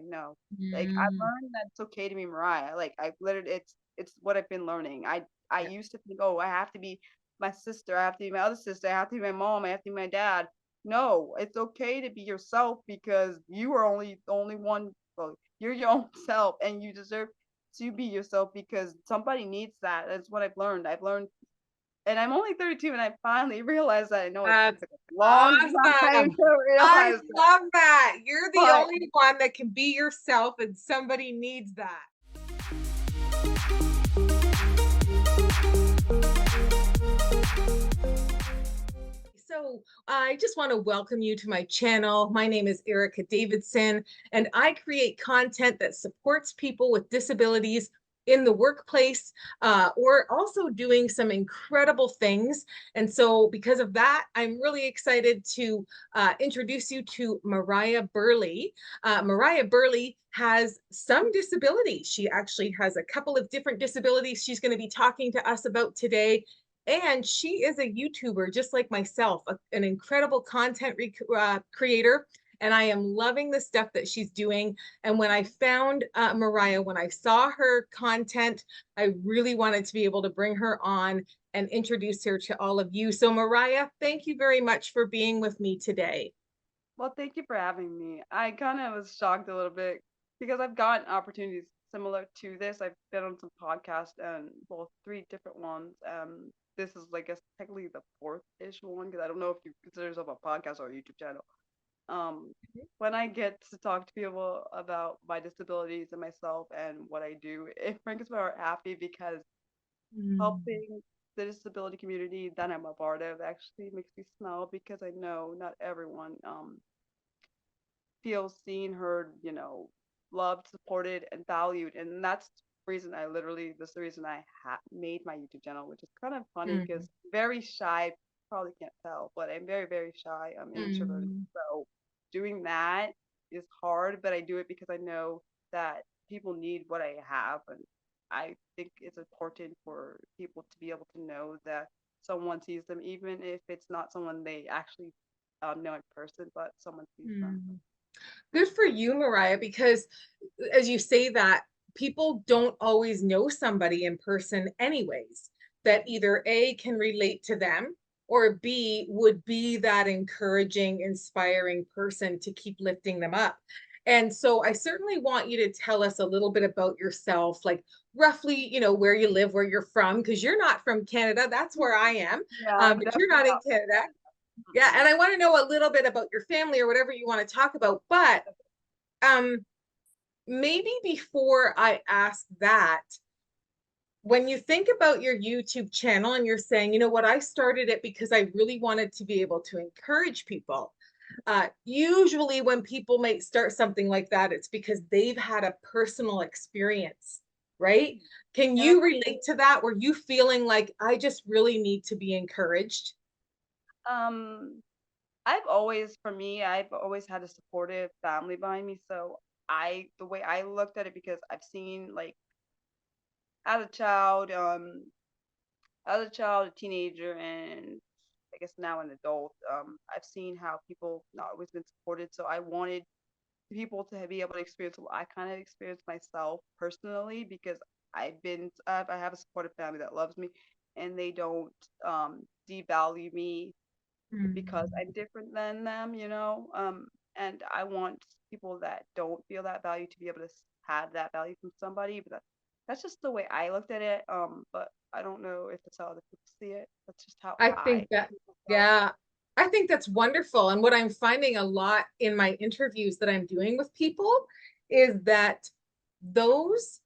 no. Like, I Mm. learned that it's okay to be Mariah. Like, I literally, it's what I've been learning. I Yeah. used to think, oh, I have to be my sister, I have to be my other sister, I have to be my mom, I have to be my dad. No, it's okay to be yourself because you are only the only one. Well, you're your own self, and you deserve to be yourself because somebody needs that. That's what I've learned. I've learned, and I'm only 32, and I finally realized that. I know it That's took a long time awesome. to I realize that, love that. You're the but only one that can be yourself, and somebody needs that. So, I just want to welcome you to my channel. My name is Erica Davidson, and I create content that supports people with disabilities in the workplace or also doing some incredible things. And so, because of that, I'm really excited to introduce you to Mariah Burley. Mariah Burley has some disabilities. She actually has a couple of different disabilities she's going to be talking to us about today. And she is a YouTuber just like myself, an incredible creator. And I am loving the stuff that she's doing. And when I found Mariah, when I saw her content, I really wanted to be able to bring her on and introduce her to all of you. So, Mariah, thank you very much for being with me today. well, thank you for having me. I kind of was shocked a little bit because I've gotten opportunities similar to this. I've been on some podcasts and well, three different ones. This is like guess technically the fourth-ish one because I don't know if you consider yourself a podcast or a YouTube channel. Um, when I get to talk to people about my disabilities and myself and what I do, it brings my heart happy because Mm, helping the disability community that I'm a part of actually makes me smile because I know not everyone feels seen, heard, loved, supported, and valued. And that's the reason that's the reason I made my YouTube channel, which is kind of funny mm, because very shy, probably can't tell, but I'm very, very shy. I'm introverted. mm. So doing that is hard, but I do it because I know that people need what I have. And I think it's important for people to be able to know that someone sees them, even if it's not someone they actually know in person, but someone sees them. Mm. Good for you, Mariah, because as you say that, people don't always know somebody in person anyways, that either A can relate to them or B would be that encouraging, inspiring person to keep lifting them up. And so I certainly want you to tell us a little bit about yourself, like roughly, where you live, where you're from, because you're not from Canada. That's where I am, Yeah, I'm but you're definitely not in not. Canada. Yeah, Mm-mm. and I want to know a little bit about your family or whatever you want to talk about. But um, maybe before I ask that, when you think about your YouTube channel and you're saying, you know what, I started it because I really wanted to be able to encourage people. Usually, when people might start something like that, it's because they've had a personal experience, right? Can And you relate to that? Were you feeling like I just really need to be encouraged? um, for me, I've always had a supportive family behind me. So the way I looked at it, because I've seen like as a child, a teenager, and I guess now an adult, I've seen how people not always been supported. So I wanted people to be able to experience what I kind of experienced myself personally because I have a supportive family that loves me, and they don't devalue me because Mm, I'm different than them, and I want people that don't feel that value to be able to have that value from somebody. But that's just the way I looked at it. But I don't know if that's how other people see it. That's just how I I think that, see myself. yeah, I think that's wonderful. And what I'm finding a lot in my interviews that I'm doing with people is that those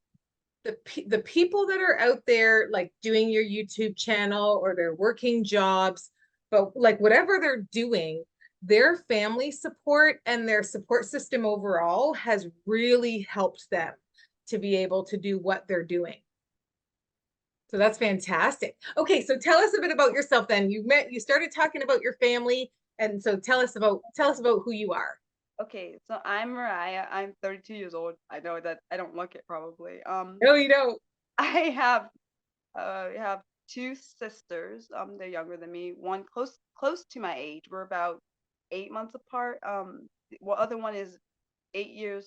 the people that are out there like doing your YouTube channel or they're working jobs, but like whatever they're doing, their family support and their support system overall has really helped them to be able to do what they're doing. So that's fantastic. Okay, so tell us a bit about yourself then. You started talking about your family, and so tell us about who you are. Okay, so I'm Mariah. I'm 32 years old. I know that I don't look it probably. No, you don't. I have two sisters. They're younger than me. One close to my age. We're about 8 months apart. Other one is 8 years.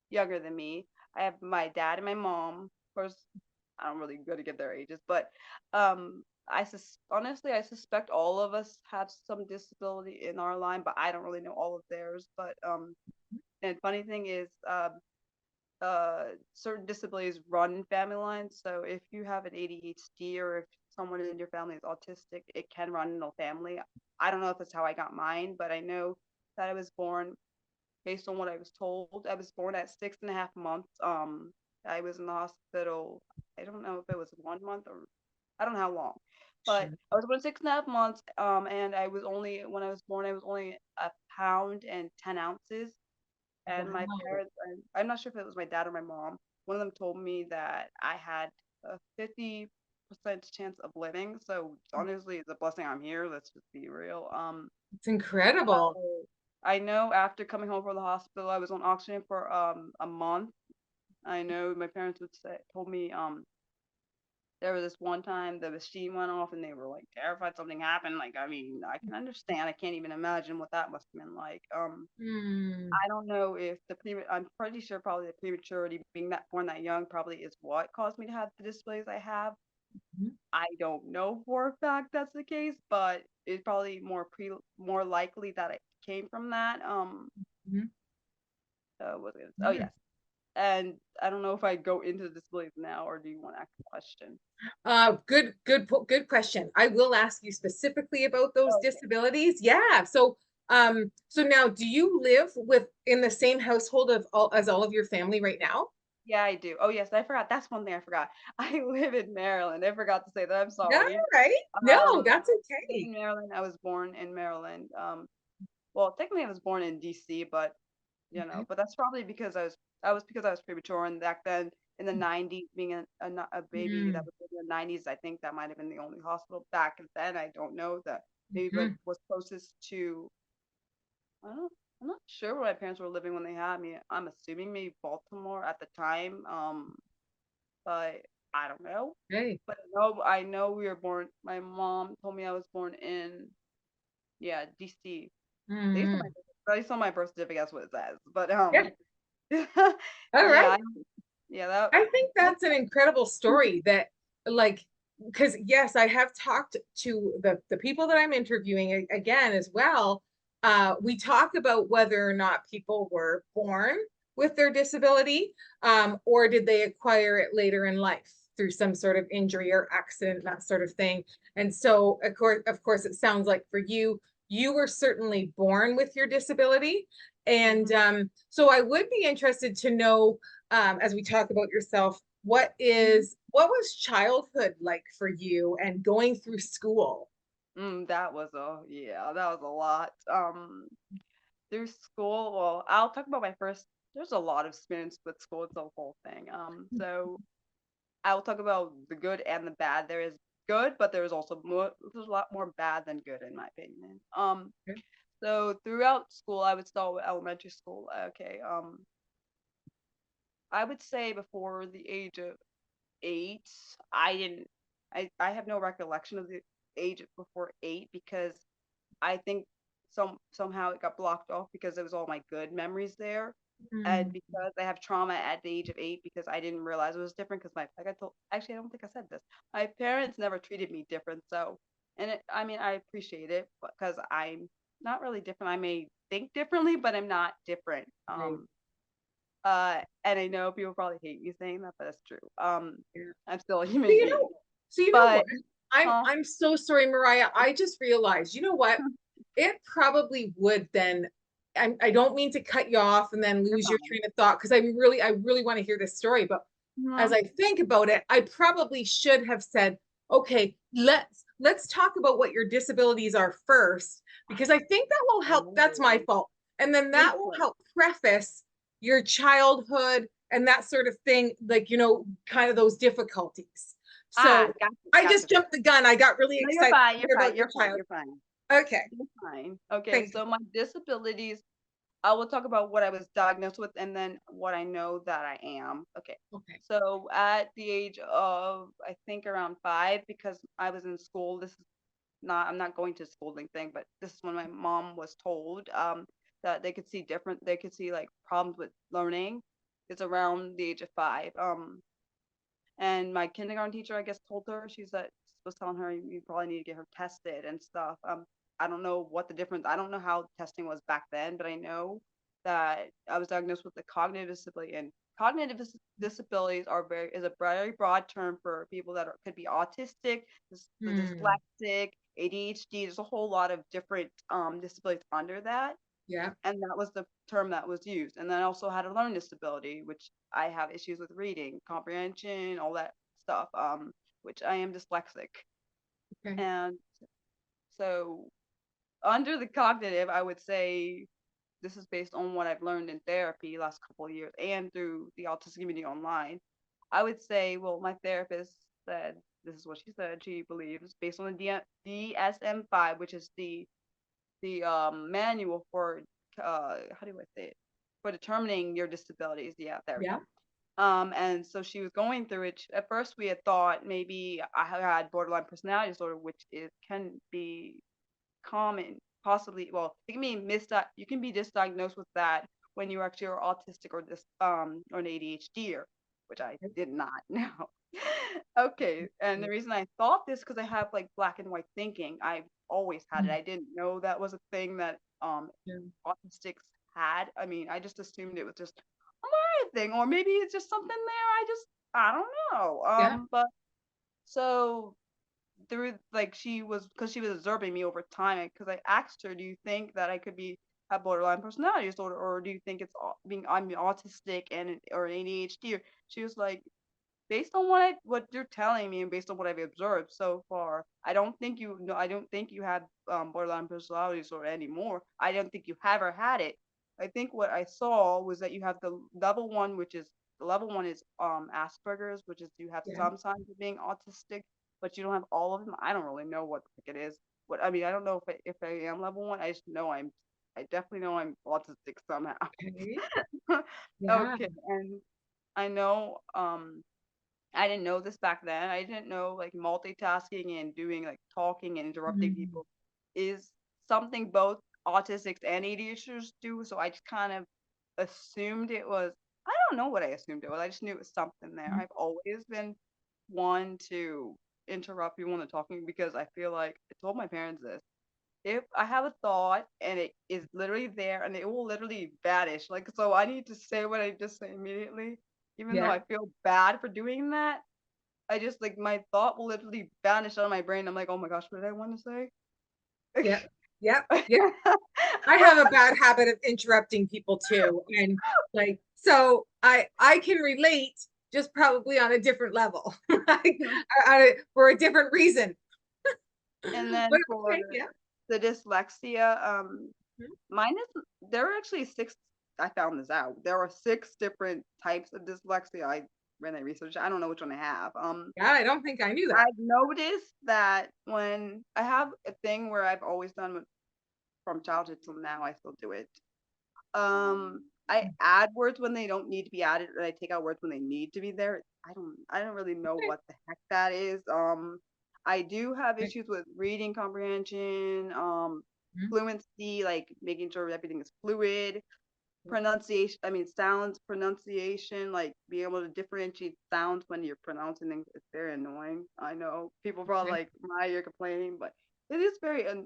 younger than me. I have my dad and my mom. Of course, I don't really go to get their ages, but honestly, I suspect all of us have some disability in our line, but I don't really know all of theirs. But and funny thing is, certain disabilities run in family lines. So if you have an ADHD or if someone in your family is autistic, it can run in the family. I don't know if that's how I got mine, but I know that I was born based on what I was told. I was born at 6.5 months. I was in the hospital. I don't know if it was 1 month or I don't know how long, but Sure. I was born 6.5 months. And I was only when I was born, I was only a pound and 10 ounces. And my Wow. parents, I'm not sure if it was my dad or my mom. One of them told me that I had a 50% chance of living. So honestly, it's a blessing I'm here. Let's just be real. It's incredible. I know after coming home from the hospital, I was on oxygen for a month. I know my parents told me there was this one time the machine went off and they were like terrified something happened. Like I mean, I can understand. I can't even imagine what that must have been like. Hmm. I don't know if I'm pretty sure probably the prematurity being that born that young probably is what caused me to have the displays I have. I don't know for a fact that's the case, but it's probably more likely that it came from that. Mhm. What was it? Oh Yeah. yes. And I don't know if I go into the displays now or do you want to ask a question? Good question. I will ask you specifically about those Oh, okay. disabilities. Yeah. So now, do you live in the same household as all of your family right now? Yeah, I do. Oh yes, I forgot. That's one thing I forgot. I live in Maryland. I forgot to say that. I'm Yeah, sorry. right. No, that's I live okay. in Maryland. I was born in Maryland. Well, technically I was born in DC, but Okay. but that's probably because I was premature, and back then in the 90s, being a baby that Mm, was in the 90s, I think that might have been the only hospital back then. I don't know that maybe, but mhm. was closest to I don't. I'm not sure where my parents were living when they had me. I'm assuming maybe Baltimore at the time. But I don't know. Okay. But no, I know we were born. My mom told me I was born in DC. Mhm. Based on my birth certificate, that's what it says. But Yeah. All right. yeah, yeah, I think that that's an incredible story that, like, because yes, I have talked to the people that I'm interviewing again as well. We talk about whether or not people were born with their disability, or did they acquire it later in life through some sort of injury or accident, that sort of thing. And so, of course, it sounds like for you, you were certainly born with your disability. And mhm. so I would be interested to know, as we talk about yourself, Mhm. what was childhood like for you and going through school? That was that was a lot. Through school, well, I'll talk about my first. There's a lot of experience with school. It's a whole thing. So I will talk about the good and the bad. There is good, but there is also there's a lot more bad than good in my opinion. So throughout school, I would start with elementary school. Okay. I would say before the age of 8, I didn't. I have no recollection of the age before 8 because I think somehow it got blocked off because it was all my good memories there. And Mm, because I have trauma at the age of 8 because I didn't realize it was different because my like I told actually I don't think I said this. My parents never treated me different, so I mean I appreciate it because I'm not really different. I may think differently, but I'm not different. right. And I know people probably hate me saying that, but that's true. Yeah. I'm still a So human you being. know, so you know But what? I'm huh? I'm so sorry, Mariah. I just realized, you know what? It probably would then. I don't mean to cut you off and then You're lose your fine. train of thought because I really want to hear this story. But as Mhm. I think about it, I probably should have said, okay, let's talk about what your disabilities are first, because I think that will help. That's my Oh, fault. And then good that will point. help preface your childhood and that sort of thing, like, kind of those difficulties. Ah, So gotcha, I gotcha. just jumped the gun. I got really No, you're excited fine, to you're hear fine, about your you're fine, child. you're fine, Okay. you're fine. Okay, Thank you. so my disabilities, I will talk about what I was diagnosed with and then what I know that I am. Okay. Okay. So at the age of, I think around 5, because I was in school, I'm not going to schooling thing, but this is when my mom was told that they could see like problems with learning. is around the age of 5. And my kindergarten teacher, I guess, told her, was telling her you probably need to get her tested and stuff. I don't know what the difference. I don't know how testing was back then, but I know that I was diagnosed with a cognitive disability, and disabilities is a very broad term for people that could be autistic, the Hmm. dyslexic, ADHD. There's a whole lot of different disabilities under that, Yeah. and that was the term that was used. And then I also had a learning disability, which I have issues with reading, comprehension, all that stuff, which I am dyslexic. Okay. And so under the cognitive, I would say this is based on what I've learned in therapy last couple of years and through the autism community online. I would say, well, my therapist said, this is what she said. She believes, based on the DSM-5, which is the manual for how do I say it, for determining your disabilities. Yeah, there we Yeah. go. And so she was going through it. At first, we had thought maybe I had borderline personality disorder, which can be common, possibly. Well, it can be you can be misdiagnosed with that when you actually are autistic or an ADHD'er, which I did not know. Okay, and the reason I thought this because I have like black and white thinking. I've always had it. Mm. I didn't know that was a thing that Yeah. autistics had. I mean, I just assumed it was just a Mariah thing, or maybe it's just something there. I don't know. Yeah. But so through like because she was observing me over time, because I asked her, do you think that I could be have borderline personality disorder, or do you think I'm autistic or an ADHD? She was like, based on what you're telling me and based on what I've observed so far, I don't think you have borderline personality disorder anymore. I don't think you have or had it. I think what I saw was that you have the level one is Asperger's, which is you have Yeah. some signs of being autistic, but you don't have all of them. I don't really know what the heck it is. What I mean, I don't know if I am level one. I definitely know I'm autistic somehow. Okay. Yeah. Okay, and I know I didn't know this back then. I didn't know like multitasking and doing like talking and interrupting Mm. people is something both autistics and ADHDers do. So I just kind of assumed it was, I don't know what I assumed it was. I just knew it was something there. Mm. I've always been one to interrupt people when they're talking because I feel like I told my parents this. If I have a thought and it is literally there and it will literally vanish, like, so I need to say what I just say immediately, even though Yeah. I feel bad for doing that. I just like my thought will literally vanish out of my brain. I'm like, oh my gosh, what did I want to Yeah. Yeah. say? Yeah. I have a bad habit of interrupting people too. And like, so I can relate, just probably on a different level, like, for a different reason. And But then for okay, yeah. the dyslexia, Mhm. mine is there are actually six. I found this out. There are six different types of dyslexia. I ran that research. I don't know which one I have. Yeah, I don't think I knew that. I've noticed that when I have a thing where I've always done from childhood till now, I still do it. I add words when they don't need to be added, and I take out words when they need to be there. I don't really know Okay. what the heck that is. I do have Okay. issues with reading comprehension, Mhm. fluency, like making sure everything is fluid, Yeah. pronunciation, I mean sounds, pronunciation, like being able to differentiate sounds when you're pronouncing things. It's very annoying. I know people probably Okay. like, "Why you're complaining," but it is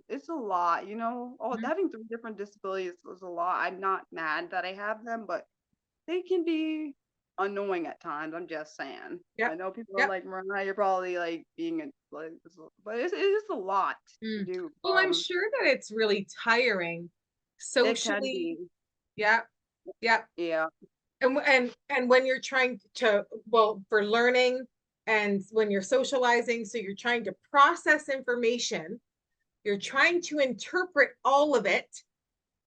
it's a lot, all Mhm. having three different disabilities is a lot. I'm not mad that I have them, but they can be annoying at times. I'm just saying. I Yep. know people are Yep. like, "Mariah, you're probably like being but it is a lot to Mm. do. Well, I'm sure that it's really tiring It can socially. be, Yeah. Yeah. yeah. And when you're trying to, well, for learning and when you're socializing, so you're trying to process information, you're trying to interpret all of it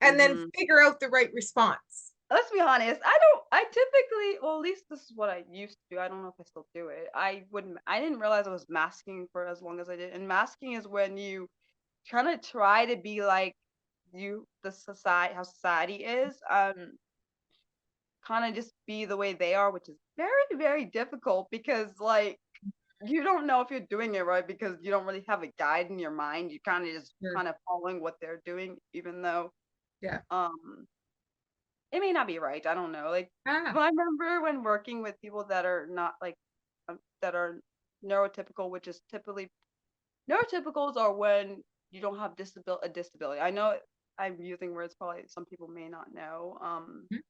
and then Hmm. figure out the right response. Let's be honest. I typically, well, at least this is what I used to do. I don't know if I still do it. I didn't realize I was masking for as long as I did. And masking is when you kind of try to be like how society is, kind of just be the way they are, which is very, very difficult because like you don't know if you're doing it right because you don't really have a guide in your mind. You kind of just Sure. kind of following what they're doing, even though, Yeah. um, it may not be right. I don't know. Like, Ah. but I remember when working with people that are not like that are neurotypical, which is typically neurotypicals are when you don't have a disability. I know I'm using words probably some people may not know. Mhm.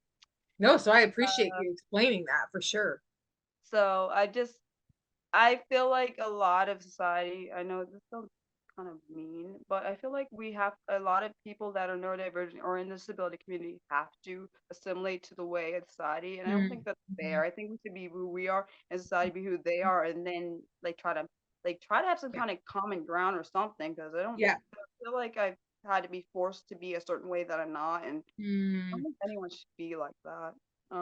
No, so I appreciate you explaining that for sure. So I feel like a lot of society, I know this sounds kind of mean, but I feel like we have a lot of people that are neurodivergent or in the disability community have to assimilate to the way of society. And I don't think that's Mhm. fair. I think we should be who we are and society be who they are and then like try to have some Yeah. kind of common ground or something because Yeah. I feel like I've had to be forced to be a certain way that I'm not and I don't Mm. think anyone should be like that.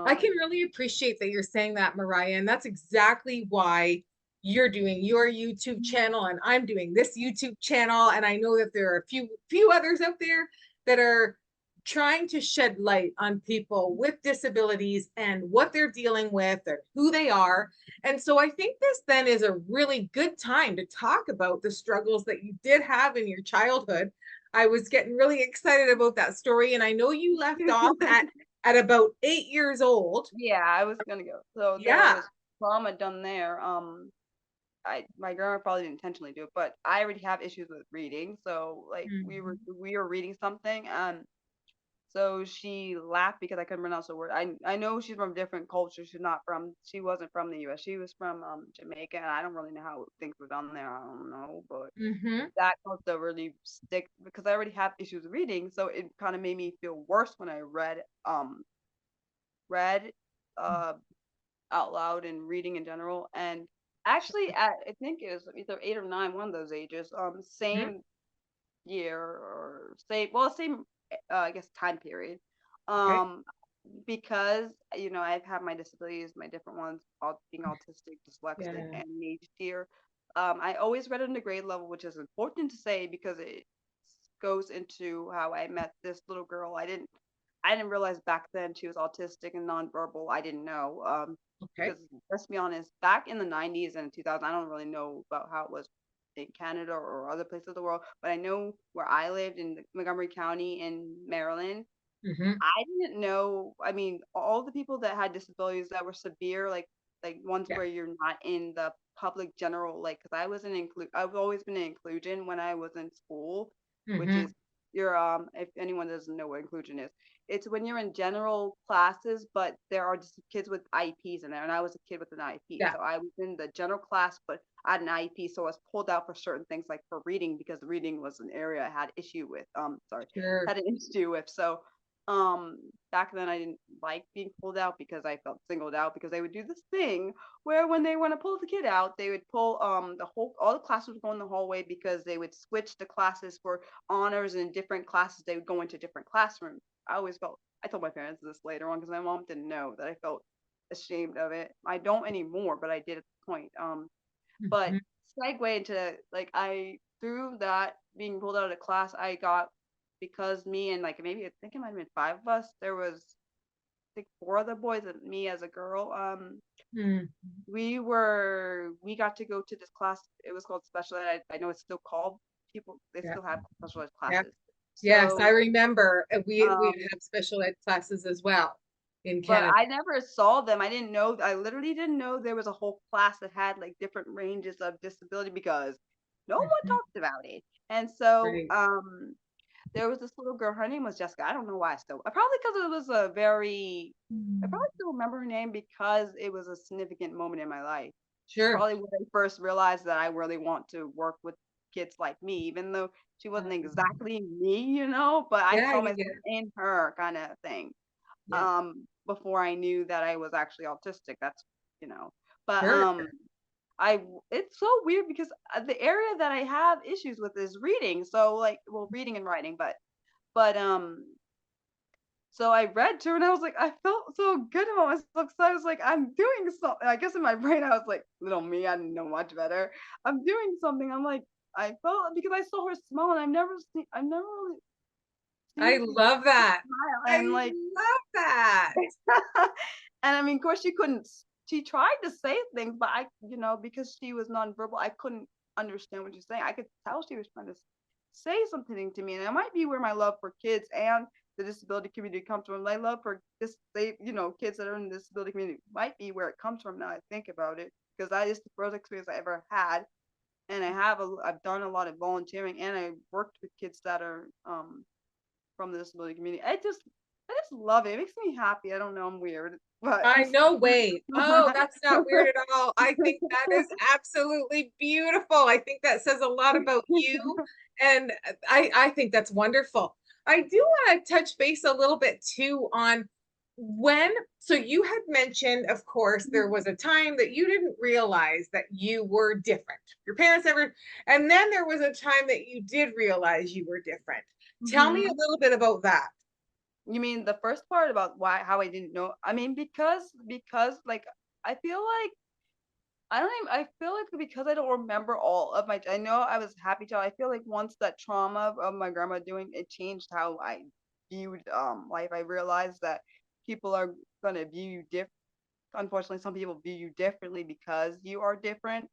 I can really appreciate that you're saying that, Mariah, and that's exactly why you're doing your YouTube channel and I'm doing this YouTube channel. And I know that there are a few others out there that are trying to shed light on people with disabilities and what they're dealing with and who they are. And so I think this then is a really good time to talk about the struggles that you did have in your childhood. I was getting really excited about that story, and I know you left off at about 8 years old. Yeah, I was gonna go. So there Yeah. was trauma done there. My grandma probably didn't intentionally do it, but I already have issues with reading. So like Mhm. we were reading something, so she laughed because I couldn't pronounce the word. I know she's from a different culture. She wasn't from the U.S. She was from Jamaica, and I don't really know how things were done there. I don't know, but Mhm. that caused to really stick because I already have issues with reading, so it kind of made me feel worse when I read uh out loud and reading in general. And actually, at I think it was either 8 or 9, one of those ages, Mhm. same year or same I guess time period. Okay. Um, because I've had my disabilities, my different ones, being autistic, dyslexic, Yeah. and ADHD'er. I always read in the grade level, which is important to say because it goes into how I met this little girl. I didn't realize back then she was autistic and nonverbal. I didn't know. Okay. Because let's be honest, back in the 90s and 2000s, I don't really know about how it was in Canada or other places of the world, but I know where I lived in Montgomery County in Maryland. Mhm. I didn't know. I mean, all the people that had disabilities that were severe, like ones Yeah. where you're not in the public general, like because I've always been in inclusion when I was in school, which is Mhm. if anyone doesn't know what inclusion is, it's when you're in general classes, but there are just kids with IEPs in there, and I was a kid with an IEP, Yeah. so I was in the general class, but I had an IEP, so I was pulled out for certain things like for reading because reading was an area I had issue with. Sorry, Sure. had an issue with. So back then I didn't like being pulled out because I felt singled out because they would do this thing where when they want to pull the kid out, they would pull all the classes would go in the hallway because they would switch the classes for honors and different classes they would go into different classrooms. I told my parents this later on because my mom didn't know that I felt ashamed of it. I don't anymore, but I did at the point. But Mhm. segue into like I through that being pulled out of class, I got because me and like maybe I think it might have been 5 of us. There was I think 4 other boys and me as a girl. Mhm. We got to go to this class. It was called special ed. I know it's still called people. They Yeah. still have special ed Yeah. classes. Yes, I So remember. We um, have special ed classes as well in but Canada. I never saw them. I didn't know. I literally didn't know there was a whole class that had like different ranges of disability because no one Mhm. talked about it. And so, Right. there was this little girl. Her name was Jessica. I don't know why I still. Probably because it was a very. I Mm. probably still remember her name because it was a significant moment in my life. Sure. Probably when I first realized that I really want to work with kids like me, even though she wasn't exactly me, but I Yeah, saw yeah, myself in her kind of thing yeah. before I knew that I was actually autistic. But Sure. it's so weird because the area that I have issues with is reading. So like, well, reading and writing, but so I read to her and I was like, I felt so good about myself because I was like, I'm doing something. I guess in my brain I was like, little me, I didn't know much better. I'm doing something. I'm like, I felt because I saw her smile and I've never really I seen people love that. smile I and like love that. and I mean, of course, she tried to say things, but because she was nonverbal, I couldn't understand what she's saying. I could tell she was trying to say something to me, and it might be where my love for kids and the disability community comes from. I love for this, they, kids that are in the disability community might be where it comes from now I think about it, because that is the first experience I ever had. And I've done a lot of volunteering, and I worked with kids that are from the disability community. I just love it. It makes me happy. I don't know, I'm weird, but I know, wait. Oh, that's not weird at all. I think that is absolutely beautiful. I think that says a lot about you. And I think that's wonderful. I do want to touch base a little bit too on so you had mentioned, of course, there was a time that you didn't realize that you were different. Your parents never, and then there was a time that you did realize you were different. Tell me a Mhm. little bit about that. You mean the first part about how I didn't know? I mean, because like I feel like I feel like because I don't remember all of I know I was a happy child. I feel like once that trauma of my grandma doing it changed how I viewed life. I realized that people are gonna view you different. Unfortunately, some people view you differently because you are different.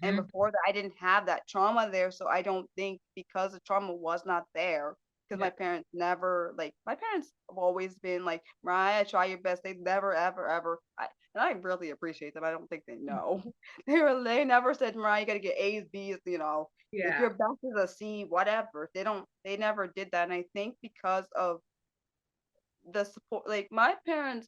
And Mhm. before that, I didn't have that trauma there, so I don't think because the trauma was not there, because Yeah. my parents never like my parents have always been like, Mariah, try your best. They never, ever, ever. And I really appreciate them. I don't think they know. They never said, Mariah, you gotta get A's, B's, if Yeah. your best is a C, whatever. They never did that. And I think because of the support, like my parents,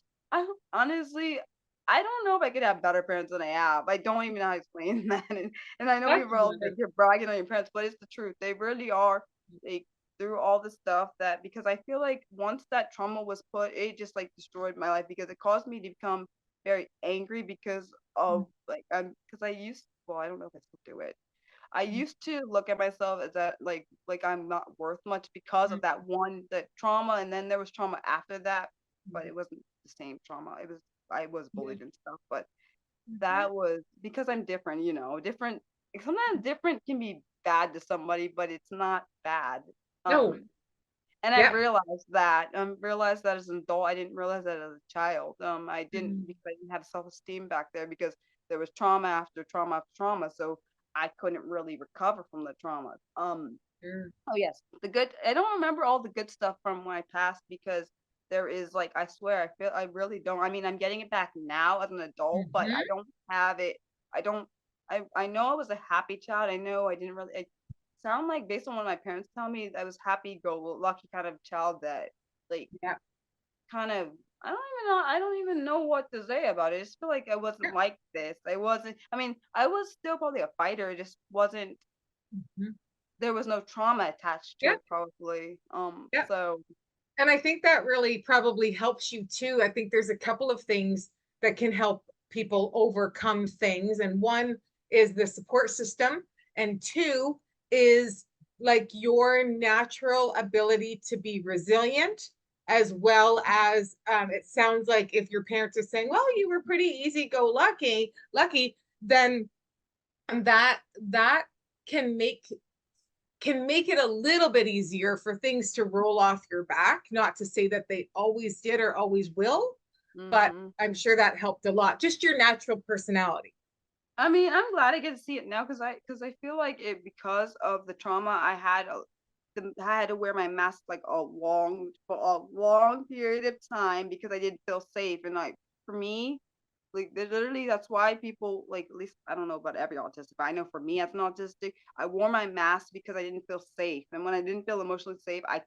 honestly, I don't know if I could have better parents than I have. I don't even know how to explain that. And I know That's people are like, wonderful. you're bragging on your parents, but it's the truth. They really are, like, through all the stuff that, because I feel like once that trauma was put, it just like destroyed my life because it caused me to become very angry because of like because I used, well, I don't know if I still do it. I used to look at myself as that like I'm not worth much because of that trauma, and then there was trauma after that, but it wasn't the same trauma. I was Yeah. bullied and stuff, but Mhm. that was because I'm different, different. Sometimes different can be bad to somebody, but it's not bad. No. And I Yep. realized that as an adult. I didn't realize that as a child. I didn't Mhm. because I didn't have self-esteem back there because there was trauma after trauma after trauma, so I couldn't really recover from the trauma. Sure. Oh yes, the good. I don't remember all the good stuff from my past because there is like I swear I really don't. I mean, I'm getting it back now as an adult, but I Mhm. don't have it. I don't. I know I was a happy child. I know I didn't really. I sound like based on what my parents tell me, I was happy go lucky kind of child that like Yeah. kind of. I don't even know what to say about it. I just feel like I wasn't Yeah. like this. I wasn't. I mean, I was still probably a fighter. It just wasn't. Mhm. There was no trauma attached to Yeah. it, probably. Yeah. So And I think that really probably helps you too. I think there's a couple of things that can help people overcome things. And one is the support system, and two is like your natural ability to be resilient, as well as it sounds like if your parents are saying, well, you were pretty easy go lucky, then that can make can make it a little bit easier for things to roll off your back. Not to say that they always did or always will, but mhm. I'm sure that helped a lot. Just your natural personality. I mean, I'm glad I get to see it now because I feel like it because of the trauma I had to wear my mask like for a long period of time because I didn't feel safe. And like for me, like literally that's why people like, at least I don't know about every autistic, but I know for me as an autistic, I wore my mask because I didn't feel safe. And when I didn't feel emotionally safe, I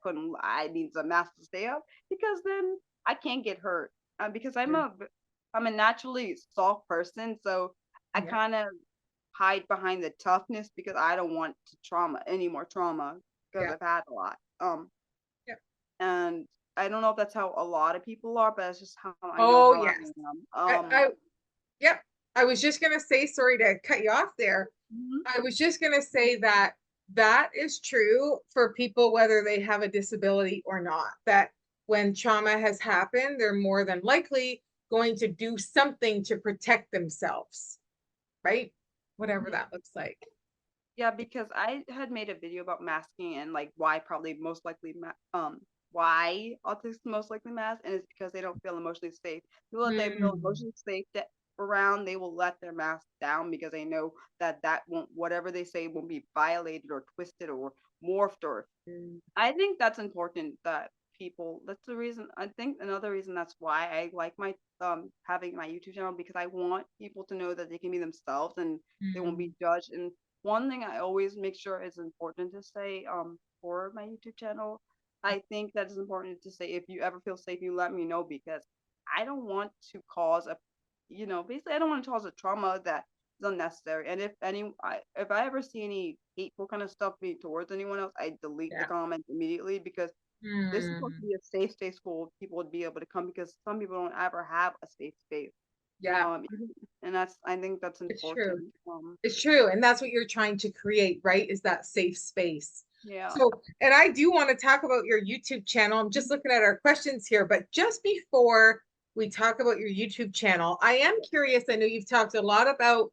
need the mask to stay up because then I can't get hurt. Because I'm a naturally soft person, so I Yeah. kind of hide behind the toughness because I don't want any more trauma because Yeah. I've had a lot. Yeah. And I don't know if that's how a lot of people are, but that's just how I know Oh, how I yes. am. I yep. I was just gonna say, sorry to cut you off there. Mhm. I was just gonna say that that is true for people whether they have a disability or not. That when trauma has happened, they're more than likely going to do something to protect themselves, right? Whatever Mhm. that looks like. Yeah, because I had made a video about masking and like why probably most likely why autists most likely mask, and it's because they don't feel emotionally safe. People that they feel Mm, emotionally safe around, they will let their mask down because they know that won't, whatever they say won't be violated or twisted or morphed. Or mm, I think that's important that people. That's the reason. I think another reason that's why I like my having my YouTube channel, because I want people to know that they can be themselves and they won't Mm, be judged. And one thing I always make sure is important to say for my YouTube channel, I think that is important to say, if you ever feel safe, you let me know, because I don't want to cause a, basically I don't want to cause a trauma that is unnecessary. And if I ever see any hateful kind of stuff being towards anyone else, I delete the yeah. comment immediately, because this is supposed to Mm, be a safe space for people would be able to come, because some people don't ever have a safe space. yeah, And I think that's it's true. important. It's true. And that's what you're trying to create, right? Is that safe space. Yeah. So, and I do want to talk about your YouTube channel. I'm just looking at our questions here, but just before we talk about your YouTube channel, I am curious. I know you've talked a lot about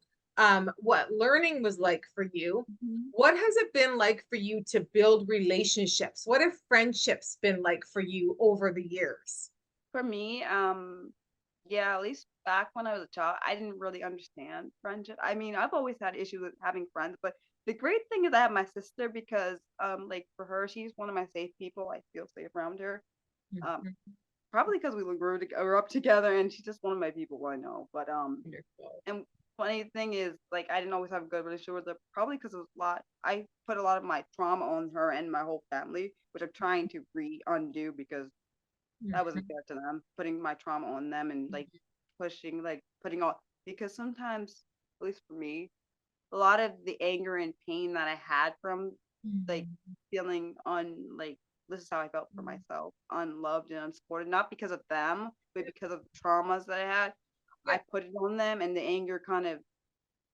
what learning was like for you. Mhm. What has it been like for you to build relationships? What have friendships been like for you over the years? For me, yeah, at least back when I was a child, I didn't really understand friendship. I mean, I've always had issues with having friends, but the great thing is I have my sister, because like for her, she's one of my safe people. I feel safe around her. Um, Mhm. Probably because we grew up together, and she's just one of my people I know. But Wonderful. and funny thing is, like, I didn't always have a good relationship with her, probably because it was a lot. I put a lot of my trauma on her and my whole family, which I'm trying to undo, because that wasn't Mhm. fair to them, putting my trauma on them, and like pushing, like putting all, because sometimes, at least for me, a lot of the anger and pain that I had from like Mhm. feeling like, this is how I felt for myself, unloved and unsupported, not because of them, but Yep. because of the traumas that I had. I Yep. put it on them, and the anger kind of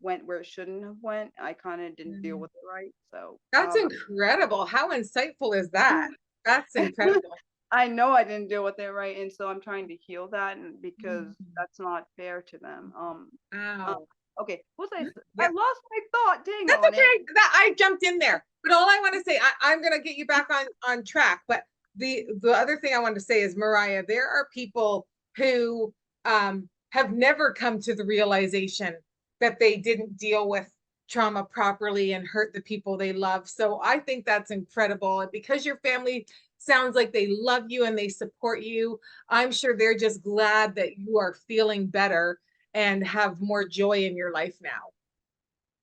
went where it shouldn't have went. I kind of didn't deal Mhm. with it right. So That's incredible. How insightful is that? That's incredible. I know I didn't deal with it right, and so I'm trying to heal that, and because Mhm. that's not fair to them. Um, Wow. okay, what was I Yeah, lost my thought. Dang that's on it. okay. That I jumped in there. But all I want to say, I'm gonna get you back on track. But the other thing I want to say is, Mariah, there are people who have never come to the realization that they didn't deal with trauma properly and hurt the people they love. So I think that's incredible. And because your family sounds like they love you and they support you, I'm sure they're just glad that you are feeling better and have more joy in your life now.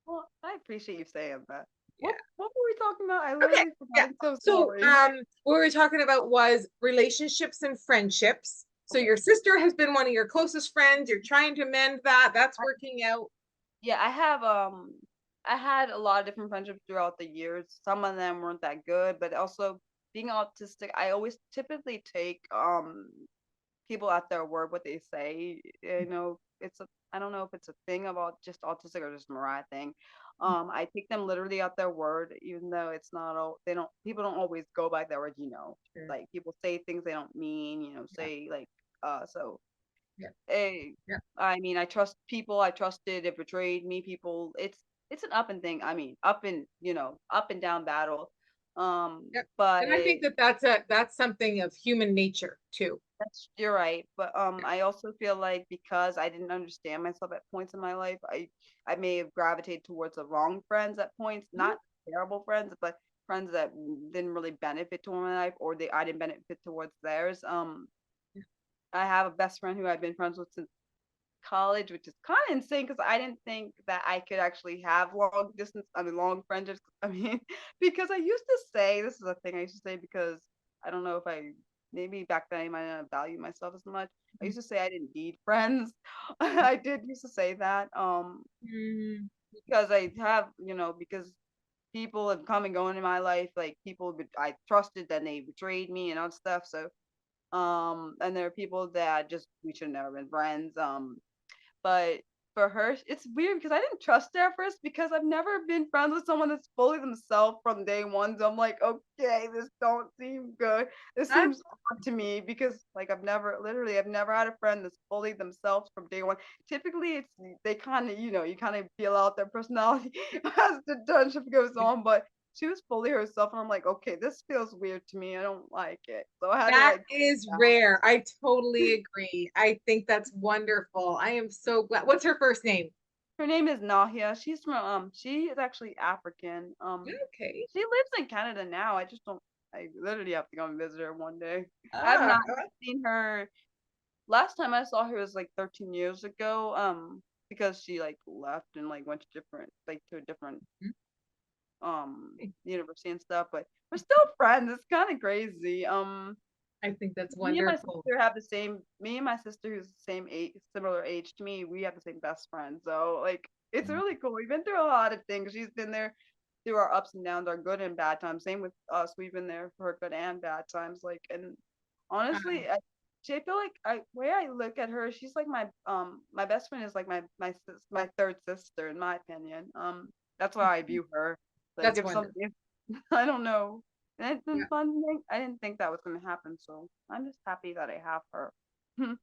Well, I appreciate you saying that. Yeah. What were we talking about? I Okay. literally forgot. Yeah. I'm so So, sorry. what we were talking about was relationships and friendships. So, Okay. your sister has been one of your closest friends. You're trying to mend that. That's I, working out. yeah, I had a lot of different friendships throughout the years. Some of them weren't that good, but also being autistic, I always typically take people at their word, what they say. I don't know if it's a thing about just autistic or just Mariah thing. I take them literally at their word, even though it's not all, they don't, people don't always go by their word. Sure. Like people say things they don't mean, Yeah. say like, so, Yeah. eh, Yeah. I mean, I trust people, I trusted, it betrayed me, people. It's an up and thing. I mean, up and down battle. Yeah. But And I think that that's something of human nature too. You're right, but Yeah. I also feel like because I didn't understand myself at points in my life, I may have gravitated towards the wrong friends at points, Mhm. not terrible friends, but friends that didn't really benefit toward my life, or I didn't benefit towards theirs. Yeah. I have a best friend who I've been friends with since college, which is kind of insane, because I didn't think that I could actually have long friendships. I mean, because I used to say, this is a thing I used to say, because I don't know if maybe back then I might not value myself as much. I used to say I didn't need friends. I did used to say that, Mhm. because because people have come and gone in my life, like people I trusted, then they betrayed me and all stuff. So, and there are people that just we should have never been friends. But for her, it's weird because I didn't trust her at first, because I've never been friends with someone that's fully themselves from day one. So I'm like, okay, this don't seem good. This That's seems odd to me, because like I've never had a friend that's fully themselves from day one. Typically, it's they kind of, you kind of feel out their personality as the friendship goes on. But she was fully herself, and I'm like, okay, this feels weird to me. I don't like it. So I had to that like, is rare. I totally agree. I think that's wonderful. I am so glad. What's her first name? her name is Nahia. She is actually African. Okay. She lives in Canada now. I just don't. I literally have to go and visit her one day. I have Ah, not seen her. Last time I saw her was like 13 years ago. Because she like left and like went to different like to a different university and stuff. But we're still friends. It's kind of crazy. I think that's Me and my wonderful. sister have the same. Me and my sister, who's the same age, similar age to me, we have the same best friend. So like, it's really cool. We've been through a lot of things. She's been there through our ups and downs, our good and bad times. Same with us. We've been there for her good and bad times. Like, and Um, honestly, I feel like way I look at her, she's like my best friend is like my third sister in my opinion. That's why I view her. Like that's if wonderful. something, I don't know. And it's Yeah. been fun. I didn't think that was going to happen, so I'm just happy that I have her.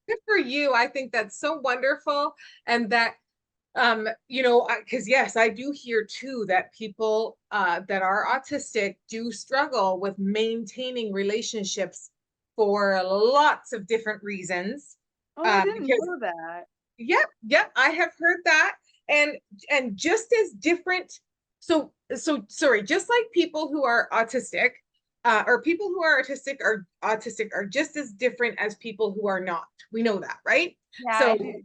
Good for you. I think that's so wonderful. And that, because yes, I do hear too that people that are autistic do struggle with maintaining relationships for lots of different reasons. Oh, I didn't Because know that. yep, I have heard that. And just as different, so sorry, just like people who are autistic, or people who are autistic are just as different as people who are not. We know that, right? Yeah, I So, do.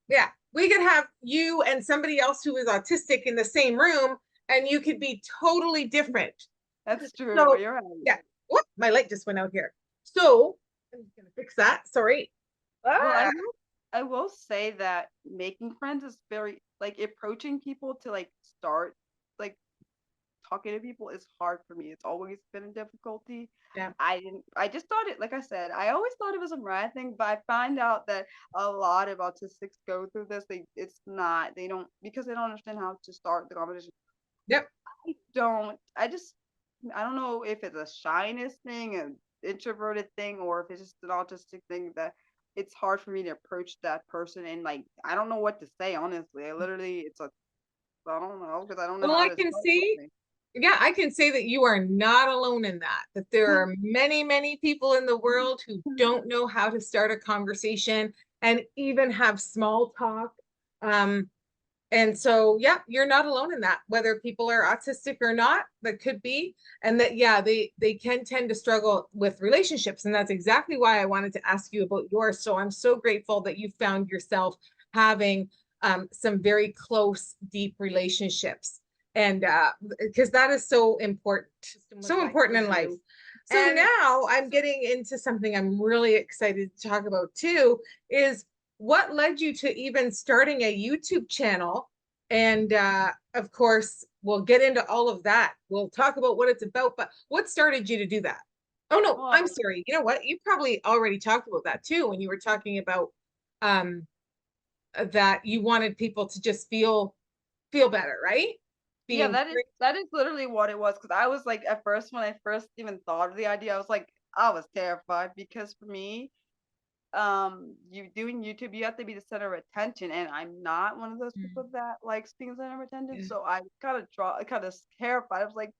yeah, we could have you and somebody else who is autistic in the same room, and you could be totally different. That's true. So, You're right. yeah, whoop, my light just went out here. So, I'm just gonna fix that. Sorry. Well, Ah, I will say that making friends is very like approaching people to like start like talking to people is hard for me. It's always been a difficulty. yeah. I just thought it, like I said, I always thought it was a Mariah thing, but I find out that a lot of autistics go through this. It's not, they don't, because they don't understand how to start the conversation. Yep. I don't know if it's a shyness thing, an introverted thing, or if it's just an autistic thing that it's hard for me to approach that person and like, I don't know what to say, honestly. I don't know, because I don't know Well, how I to can start see, something. yeah, I can say that you are not alone in that, that there are many, many people in the world who don't know how to start a conversation and even have small talk. Um, and so, yeah, you're not alone in that, whether people are autistic or not, that could be. And that, yeah, they can tend to struggle with relationships. And that's exactly why I wanted to ask you about yours. So I'm so grateful that you found yourself having some very close, deep relationships. And because that is so important in life. So And now I'm getting into something I'm really excited to talk about too, is what led you to even starting a YouTube channel? And of course, we'll get into all of that. We'll talk about what it's about, but what started you to do that? Oh no, well, I'm sorry. You know what? You probably already talked about that too when you were talking about um, that you wanted people to just feel better, right? yeah, Being that is literally what it was. Because I was like, at first, when I first even thought of the idea, I was like, I was terrified because for me, you doing YouTube, you have to be the center of attention, and I'm not one of those Mm, people that likes being the center of attention. yeah, So I kind of terrified. I was like,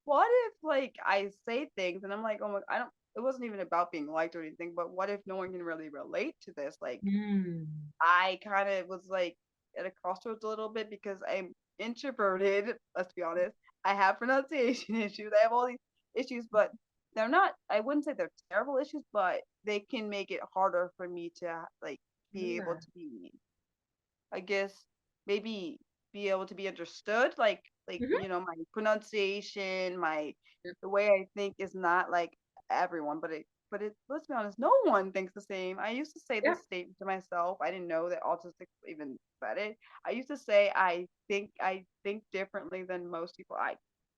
what if like I say things and I'm like, oh my, I don't. It wasn't even about being liked or anything, but what if no one can really relate to this? Like, mm, I kind of was like at a crossroads a little bit because I'm introverted. Let's be honest. I have pronunciation issues. I have all these issues, but they're not. I wouldn't say they're terrible issues, but they can make it harder for me to like be able yeah, to be. I guess maybe be able to be understood. Like mhm, my pronunciation, my yeah, the way I think is not like everyone, but it let's be honest, no one thinks the same. I used to say yeah, this statement to myself. I didn't know that autistics even said it. I used to say I think differently than most people.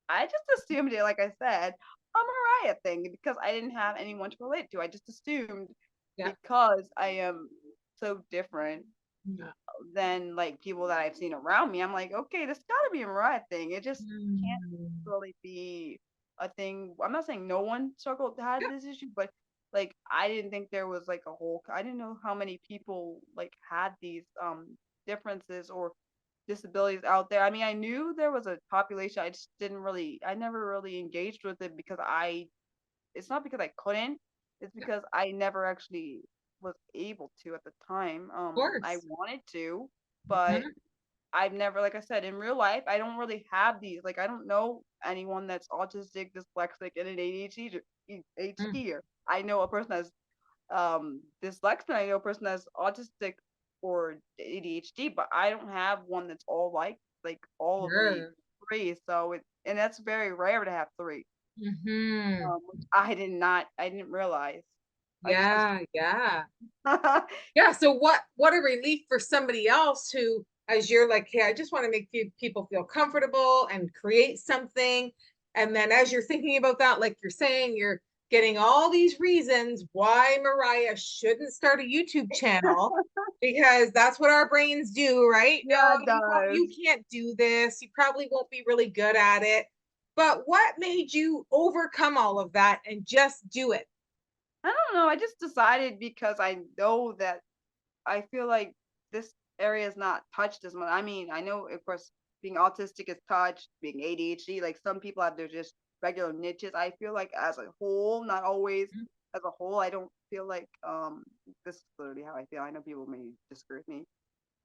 I just assumed it, like I said, a Mariah thing because I didn't have anyone to relate to. I just assumed yeah, because I am so different yeah. than like people that I've seen around me. I'm like, okay, this gotta be a Mariah thing. It just can't Mm, really be a thing. I'm not saying no one struggled had yeah, this issue, but like I didn't think there was like a whole. I didn't know how many people like had these differences or disabilities out there. I mean, I knew there was a population. I just didn't really. I never really engaged with it because I. It's not because I couldn't. It's yeah, because I never actually was able to at the time. of I course. wanted to, but Mhm. I've never, like I said, in real life, I don't really have these. Like, I don't know anyone that's autistic, dyslexic, and an Mm, ADHD. I know a person that's dyslexic. I know a person that's autistic or ADHD, but I don't have one that's all like all of the sure. three. So and that's very rare to have three. Hmm. Which I didn't realize. I just Yeah, yeah. assumed. Yeah, so what a relief for somebody else who, as you're like, hey, I just want to make people feel comfortable and create something. And then as you're thinking about that, like you're saying, you're getting all these reasons why Mariah shouldn't start a YouTube channel because that's what our brains do, right? No, Yeah, it you does. can't do this. You probably won't be really good at it. But what made you overcome all of that and just do it? I don't know. I just decided because I know that I feel like this area is not touched as much. I mean, I know, of course, being autistic is touched, being ADHD, like some people have their just regular niches. I feel like as a whole, not always as a whole, I don't feel like this is literally how I feel. I know people may disagree with me,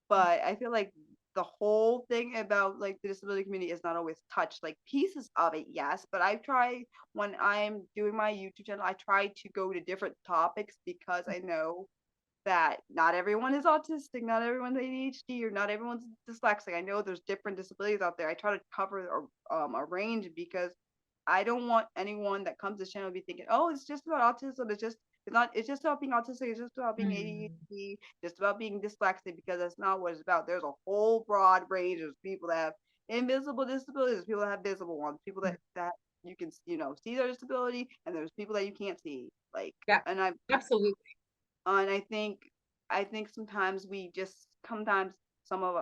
but I feel like the whole thing about like the disability community is not always touched. Like pieces of it, yes, but I try when I'm doing my YouTube channel, I try to go to different topics because I know that not everyone is autistic, not everyone's ADHD, or not everyone's dyslexic. I know there's different disabilities out there. I try to cover a range because I don't want anyone that comes to this channel to be thinking, oh, it's just about autism. It's not, it's just about being autistic. It's just about being Mm, ADHD, just about being dyslexic because that's not what it's about. There's a whole broad range of people that have invisible disabilities, people that have visible ones, people mm. that you can, see their disability, and there's people that you can't see. Like, Yeah, and I absolutely. and I think sometimes we just sometimes some of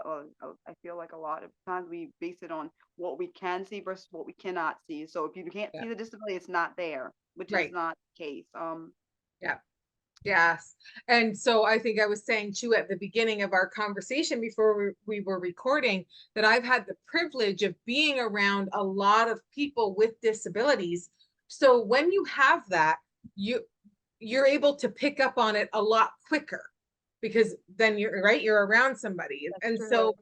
I feel like a lot of times we base it on what we can see versus what we cannot see. So if you can't Yeah, see the disability, it's not there, which is right. not the case. Yeah. Yes. And so I think I was saying too at the beginning of our conversation before we were recording that I've had the privilege of being around a lot of people with disabilities. So when you have that, you you're able to pick up on it a lot quicker because then you're right, you're around somebody. That's And true.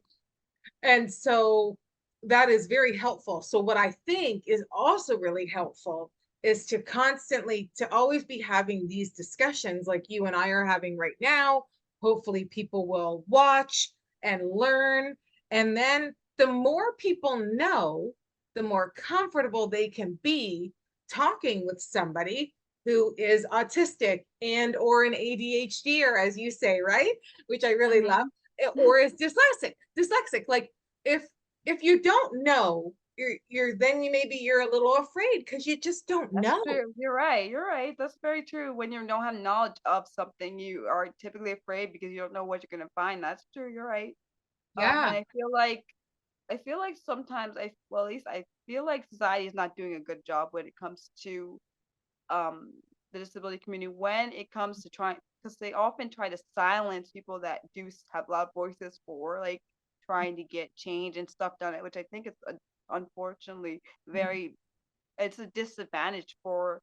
so that is very helpful. So what I think is also really helpful is to constantly to always be having these discussions like you and I are having right now. Hopefully people will watch and learn, and then the more people know, the more comfortable they can be talking with somebody who is autistic and or an ADHDer, as you say, right? Which I really love, Hmm. or is dyslexic. Like if if you don't know, you're then you maybe you're a little afraid because you just don't That's know. true. You're right. You're right. That's very true. When you don't have knowledge of something, you are typically afraid because you don't know what you're gonna find. That's true. You're right. And Yeah. I feel like sometimes well, at least I feel like society is not doing a good job when it comes to um the disability community when it comes to trying because they often try to silence people that do have loud voices for like trying to get change and stuff done, which I think is unfortunately very it's a disadvantage for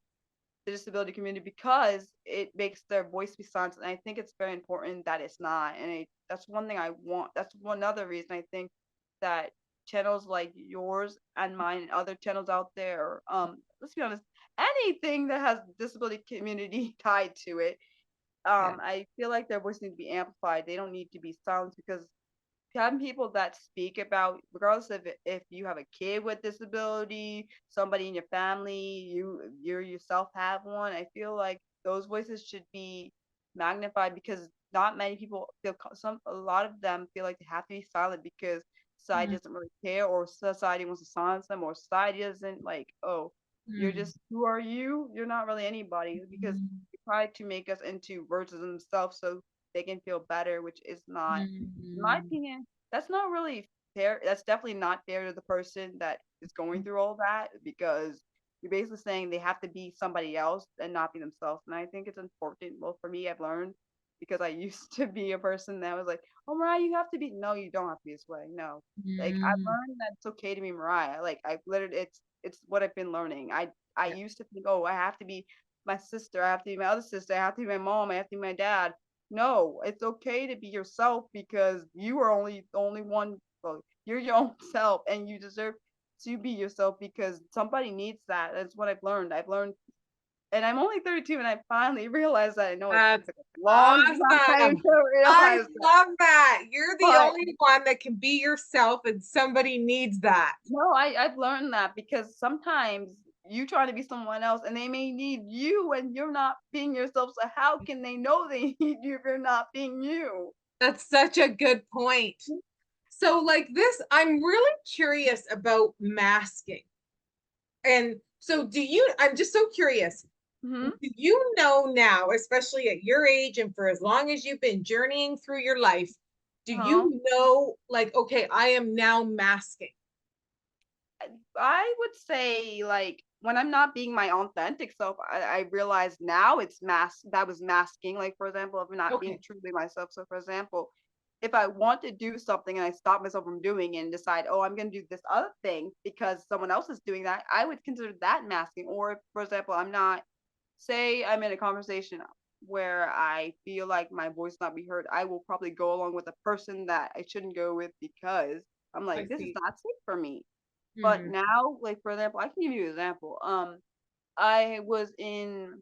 the disability community because it makes their voice be silenced. And I think it's very important that it's not. And that's one thing I want. That's one other reason I think that channels like yours and mine and other channels out there, let's be honest, anything that has disability community tied to it, Yeah. I feel like their voice needs to be amplified. They don't need to be silenced because having people that speak about regardless of if you have a kid with disability, somebody in your family, you yourself have one, I feel like those voices should be magnified because not many people feel a lot of them feel like they have to be silent because society Mm, doesn't really care or society wants to silence them or society doesn't like, oh, you're mm, just who are you, you're not really anybody because mm, they try to make us into versions of themselves so they can feel better, which is not, in my mm, opinion, that's not really fair. That's definitely not fair to the person that is going through all that because you're basically saying they have to be somebody else and not be themselves. And I think it's important. Well, for me, I've learned because I used to be a person that was like, "Oh, Mariah, you have to be." No, you don't have to be this way. No, like I've mm. learned that it's okay to be Mariah. Like I've literally, it's what I've been learning. I Yeah. used to think, oh, I have to be my sister. I have to be my other sister. I have to be my mom. I have to be my dad. no, it's okay to be yourself because you are only the only one. Well, you're your own self, and you deserve to be yourself because somebody needs that. That's what I've learned, and I'm only 32, and I finally realized that. I know it That's took a long time awesome. to I realize that, love that. You're the but only one that can be yourself, and somebody needs that. no, I've learned that because sometimes you try to be someone else and they may need you and you're not being yourself. So how can they know they need you if you're not being you? That's such a good point. So, like this, I'm really curious about masking. And so, I'm just so curious. Hmm. Do you know now, especially at your age and for as long as you've been journeying through your life, do Huh? you know, like, okay, I am now masking? I would say like when I'm not being my authentic self, I realize now it's that was masking. Like for example, if I'm not being Okay. truly myself. So for example, if I want to do something and I stop myself from doing it and decide, oh, I'm gonna do this other thing because someone else is doing that, I would consider that masking. Or if, for example, I'm not say I'm in a conversation where I feel like my voice not be heard, I will probably go along with a person that I shouldn't go with because I'm I like, this is see. not safe for me. But Hmm. now, like for example, I can give you an example. I was in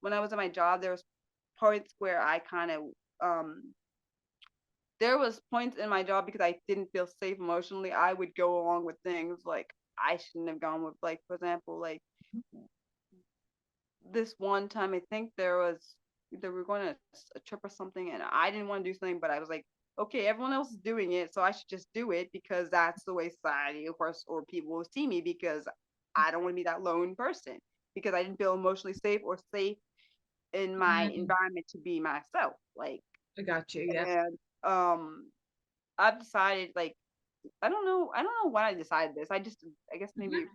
when I was at my job, there was points where I kind of there was points in my job because I didn't feel safe emotionally. I would go along with things like I shouldn't have gone with. Like for example, like this one time, I think there was either we were going on a trip or something, and I didn't want to do something, but I was like, okay, everyone else is doing it, so I should just do it because that's the way society, of course, or people will see me because I don't want to be that lone person because I didn't feel emotionally safe or safe in my Mm, environment to be myself. Like, I got you. Yeah. and I've decided like I don't know why I decided this. I guess maybe Mhm.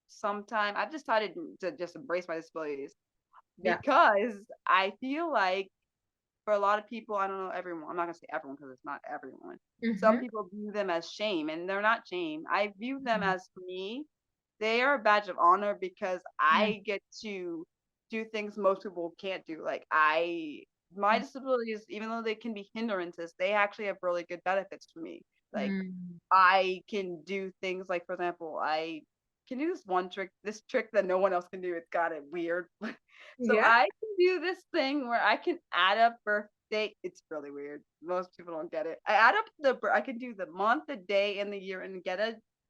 sometime I've decided to just embrace my disabilities Yeah. because I feel like for a lot of people, I don't know everyone, I'm not gonna say everyone because it's not everyone. Some Hmm. people view them as shame and they're not shame. I view them as for me, they are a badge of honor because I get to do things most people can't do. Like my disabilities, even though they can be hindrances, they actually have really good benefits for me. Like Mm. I can do things like, for example, I can do this trick that no one else can do. It's got it weird. So Yeah. I can do this thing where I can add up birthday. It's really weird. Most people don't get it. I can do the month, the day, and the year and get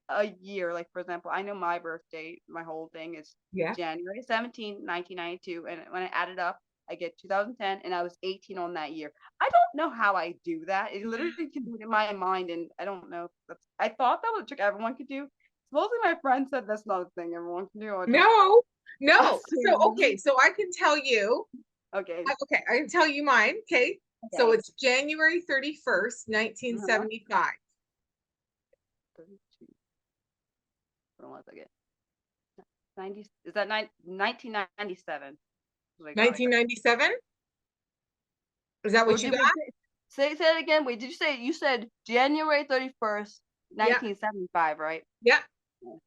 a year. Like for example, I know my birthday, my whole thing is Yeah. January 17th, 1992. And when I add it up, I get 2010 and I was 18 on that year. I don't know how I do that. It literally can do it in my mind, and I don't know if that's. I thought that was a trick everyone could do. Supposedly, my friend said that's not a thing everyone can do. I just No, no. So, okay. assumed. So I can tell you, Okay, okay, I can tell you mine. Okay. So okay. it's January 31st, Uh-huh. 1975. 32. Hold on one second. 90. Is that 1997? What I got it. 1997? Is that Or what you did got? we say it again? Wait, did you said January 31st, Yeah. 1975, right? Yeah. Yeah,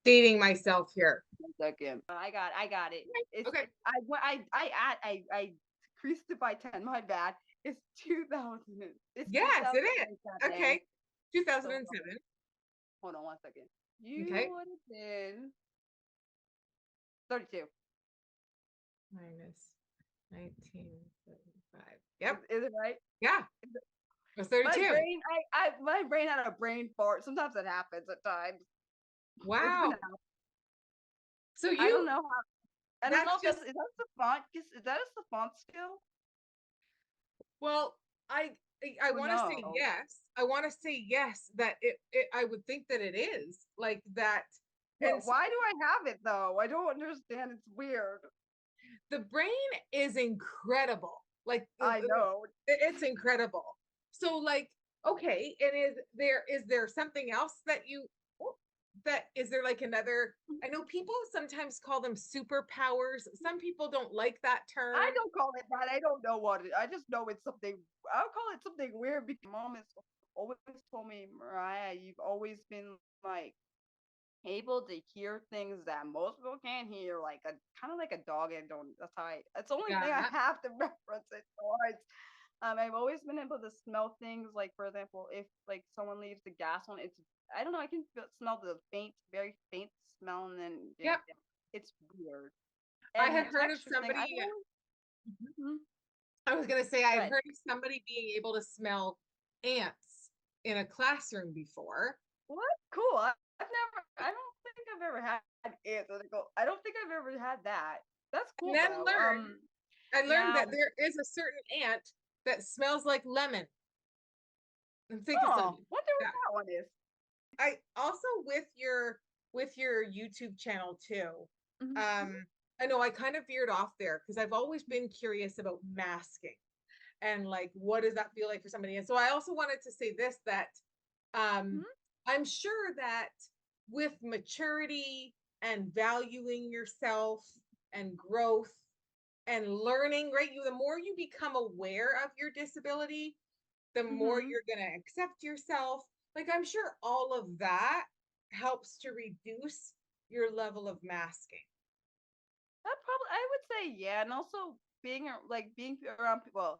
Dating myself here. 1 second. I got it. It's Okay. I increased it by 10. My bad. It's 2000. It's Yes, it is. 2007. Okay. So 2007. hold on 1 second. Okay. You would have been 32. Minus 1975. Yep. Is it right? Yeah. It was My 32. brain, my brain had a brain fart. Sometimes it happens at times. It's been Wow. out. So I don't you, know how. I don't know that's if just, is that the font? Is that a font skill well, I or want to say no? yes. I want to say yes that it I would think that it is like that. And But why do I have it though? I don't understand. It's weird. the brain is incredible. Like I know. it's incredible. So like, okay, and is there something else that you that is there like another, I know people sometimes call them superpowers. Some people don't like that I term. don't call it that. I don't know what it. I just know it's something. I'll call it something weird because my mom has always told me, Mariah, you've always been like able to hear things that most people can't hear, like a kind of like a dog and don't. That's how I. It's the only thing I Yeah. have to reference it towards. I've always been able to smell things like, for example, if like someone leaves the gas on, it's I don't know, I can smell the faint, very faint smell, and then Yep. it's weird. I And had the heard of texture thing, somebody, I've always. Mhm. I was going to say, I had Good. heard of somebody being able to smell ants in a classroom before. What? Cool. I've never. I don't think I've ever had ants. I don't think I've ever had that. That's And cool then though. I learned that Now, there is a certain ant that smells like lemon. And think of oh, something. wonder what that one is. I also with your YouTube channel too. Mhm. Um, I know I kind of veered off there because I've always been curious about masking and like what does that feel like for somebody. And so I also wanted to say this that um Mhm. I'm sure that with maturity and valuing yourself and growth and learning, right? The more you become aware of your disability, the more Mhm. you're going to accept yourself. Like, I'm sure all of that helps to reduce your level of masking. That probably I would say yeah, and also being around people,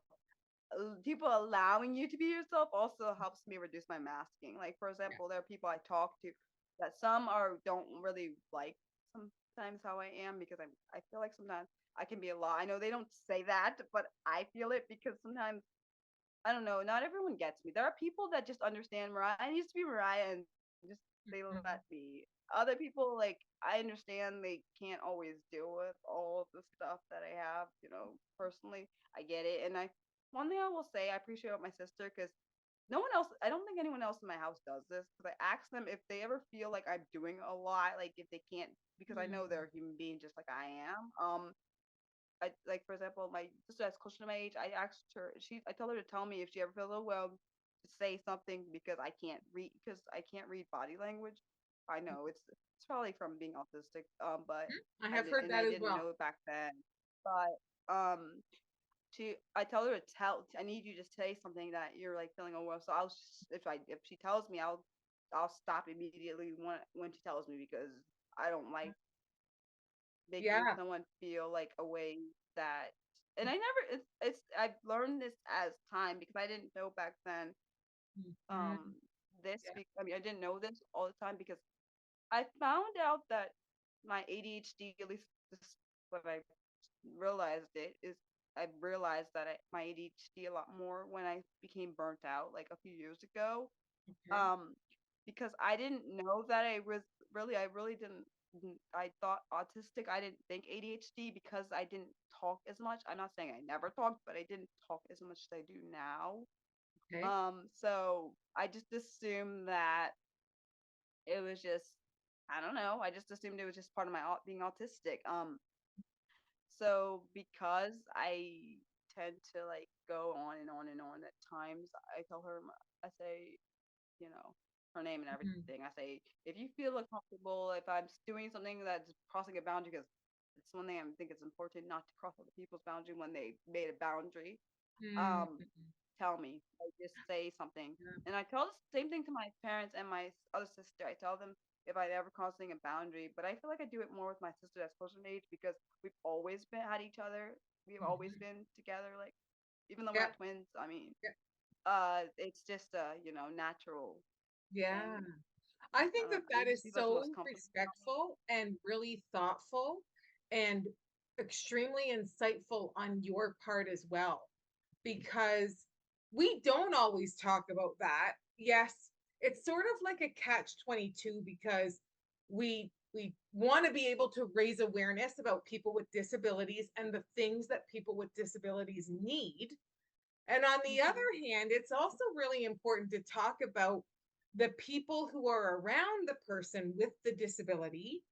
people allowing you to be yourself also helps me reduce my masking. Like for Yeah. example, there are people I talk to that some are don't really like sometimes how I am because I feel like sometimes I can be a lot. I know they don't say that, but I feel it because sometimes I don't know. Not everyone gets me. There are people that just understand Mariah. I used to be Mariah and just they let Mhm. me. Other people, like, I understand they can't always deal with all of the stuff that I have, personally. I get it. And one thing I will say, I appreciate my sister because no one else, I don't think anyone else in my house does this because I ask them if they ever feel like I'm doing a lot, like if they can't, because I know they're a human being just like I am. Like for example, my sister that's closer to my age. I told her to tell me if she ever feels overwhelmed to say something because I can't read body language. I know it's probably from being autistic, but I have heard I that as didn't well. know it back then. But I tell her to I need you to say something that you're like feeling overwhelmed. So if she tells me, I'll stop immediately when she tells me because I don't like making Yeah. someone feel like a way that and I never I've learned this as time because I didn't know back then Mhm. Yeah. I mean I didn't know this all the time because I found out that my ADHD, at least this what I realized it is I realized that my ADHD a lot more when I became burnt out like a few years ago. Okay. Um, because I didn't know that I really didn't. I thought autistic. I didn't think ADHD because I didn't talk as much. I'm not saying I never talked, but I didn't talk as much as I do now. Okay. So I just assumed that it was just, I don't know. I just assumed it was just part of my being autistic. So because I tend to like go on and on and on at times, I tell her, I say, her name and Mhm. everything. I say, if you feel uncomfortable, if I'm doing something that's crossing a boundary, because it's one thing I think it's important not to cross other people's boundary when they made a boundary. Mhm. Um, Tell me. I just say something, Yeah. and I tell the same thing to my parents and my other sister. I tell them if I ever crossing a boundary, but I feel like I do it more with my sister that's closer in age because we've always been had each other. We've always Mhm. been together, like even though we're Yeah. not twins. I mean, Yeah. it's just a natural Yeah. thing. I I think don't that know. that It is just feels like the most so comfortable. respectful and really thoughtful and extremely insightful on your part as well, because we don't always talk about that. Yes, it's sort of like a catch 22 because we want to be able to raise awareness about people with disabilities and the things that people with disabilities need. And on the Mhm. other hand, it's also really important to talk about the people who are around the person with the disability,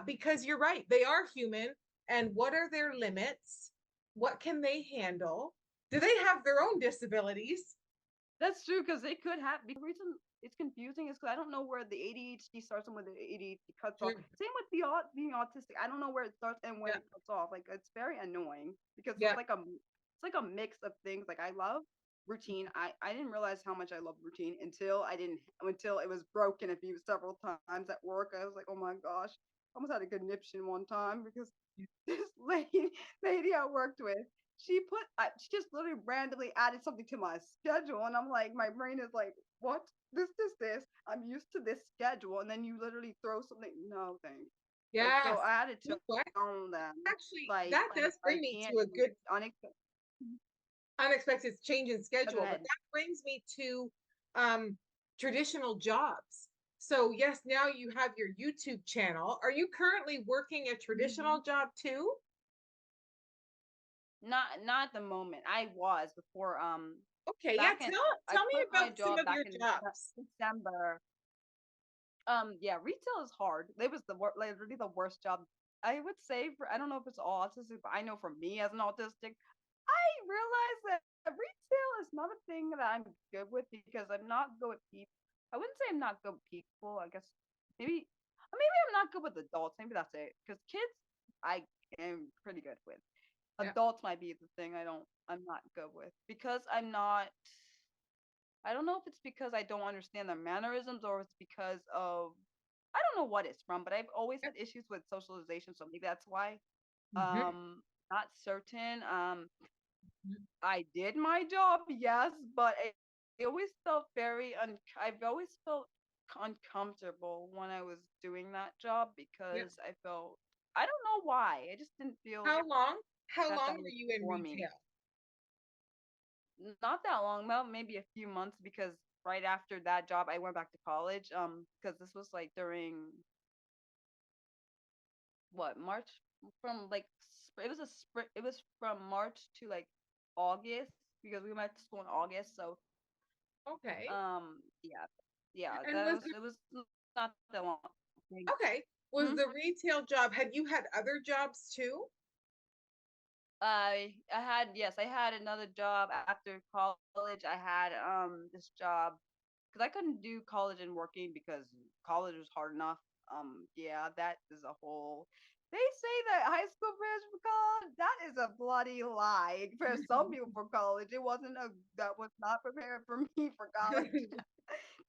because you're right, they are human. And what are their limits? What can they handle? Do they have their own disabilities? That's true because they could have. The reason it's confusing is because I don't know where the ADHD starts and where the ADHD cuts off. True. Same with being autistic. I don't know where it starts and when Yeah. it cuts off. Like it's very annoying because Yeah. it's like a mix of things. Like I love. routine. I didn't realize how much I love routine until it was broken a few several times at work. I was like, oh my gosh, I almost had a conniption one time because this lady I worked with, she just literally randomly added something to my schedule, and I'm like, my brain is like, what? This. I'm used to this schedule, and then you literally throw something. No thanks. Like so, Yes. I had to You know what? tell them Actually, like that does I bring me can't to a good unexpected. unexpected change in Go schedule, but ahead. that brings me to um, traditional jobs. So yes, now you have your YouTube channel. Are you currently working a Mhm. traditional job too? Not at the moment. I was before Okay, yeah. back in I Tell me quit my about some job of back your in jobs. December. Yeah, retail is hard. It was like really the worst job I would say for I don't know if it's all autistic, but I know for me as an autistic, I realized that retail is not a thing that I'm good with because I'm not good with people. I wouldn't say I'm not good with people. I guess maybe I'm not good with adults. Maybe that's it. Because kids, I am pretty good with. Yeah. Adults might be the thing I'm not good with because I'm not. I don't know if it's because I don't understand their mannerisms or it's because of I don't know what it's from, but I've always Yeah. had issues with socialization, so maybe that's why. Mhm, Not certain. mhm. I did my job, yes, but it always felt I've always felt uncomfortable when I was doing that job Yeah. because I felt I don't know why. I just didn't feel How long? How that long that were was you in for me. retail? Not that long, about maybe a few months because right after that job I went back to college. Because this was like during what March from like it was from March to like August because we went to school in August. So Okay. yeah, yeah, And was it was not that long. Thing. okay. Was Hmm? the retail job, had you had other jobs too? I had yes, I had another job after college. I had this job because I couldn't do college and working because college was hard enough. Yeah, that is a whole. They say that high school prepares for college. That is a bloody lie. It prepares some people for college. It wasn't a that was not prepared for me for college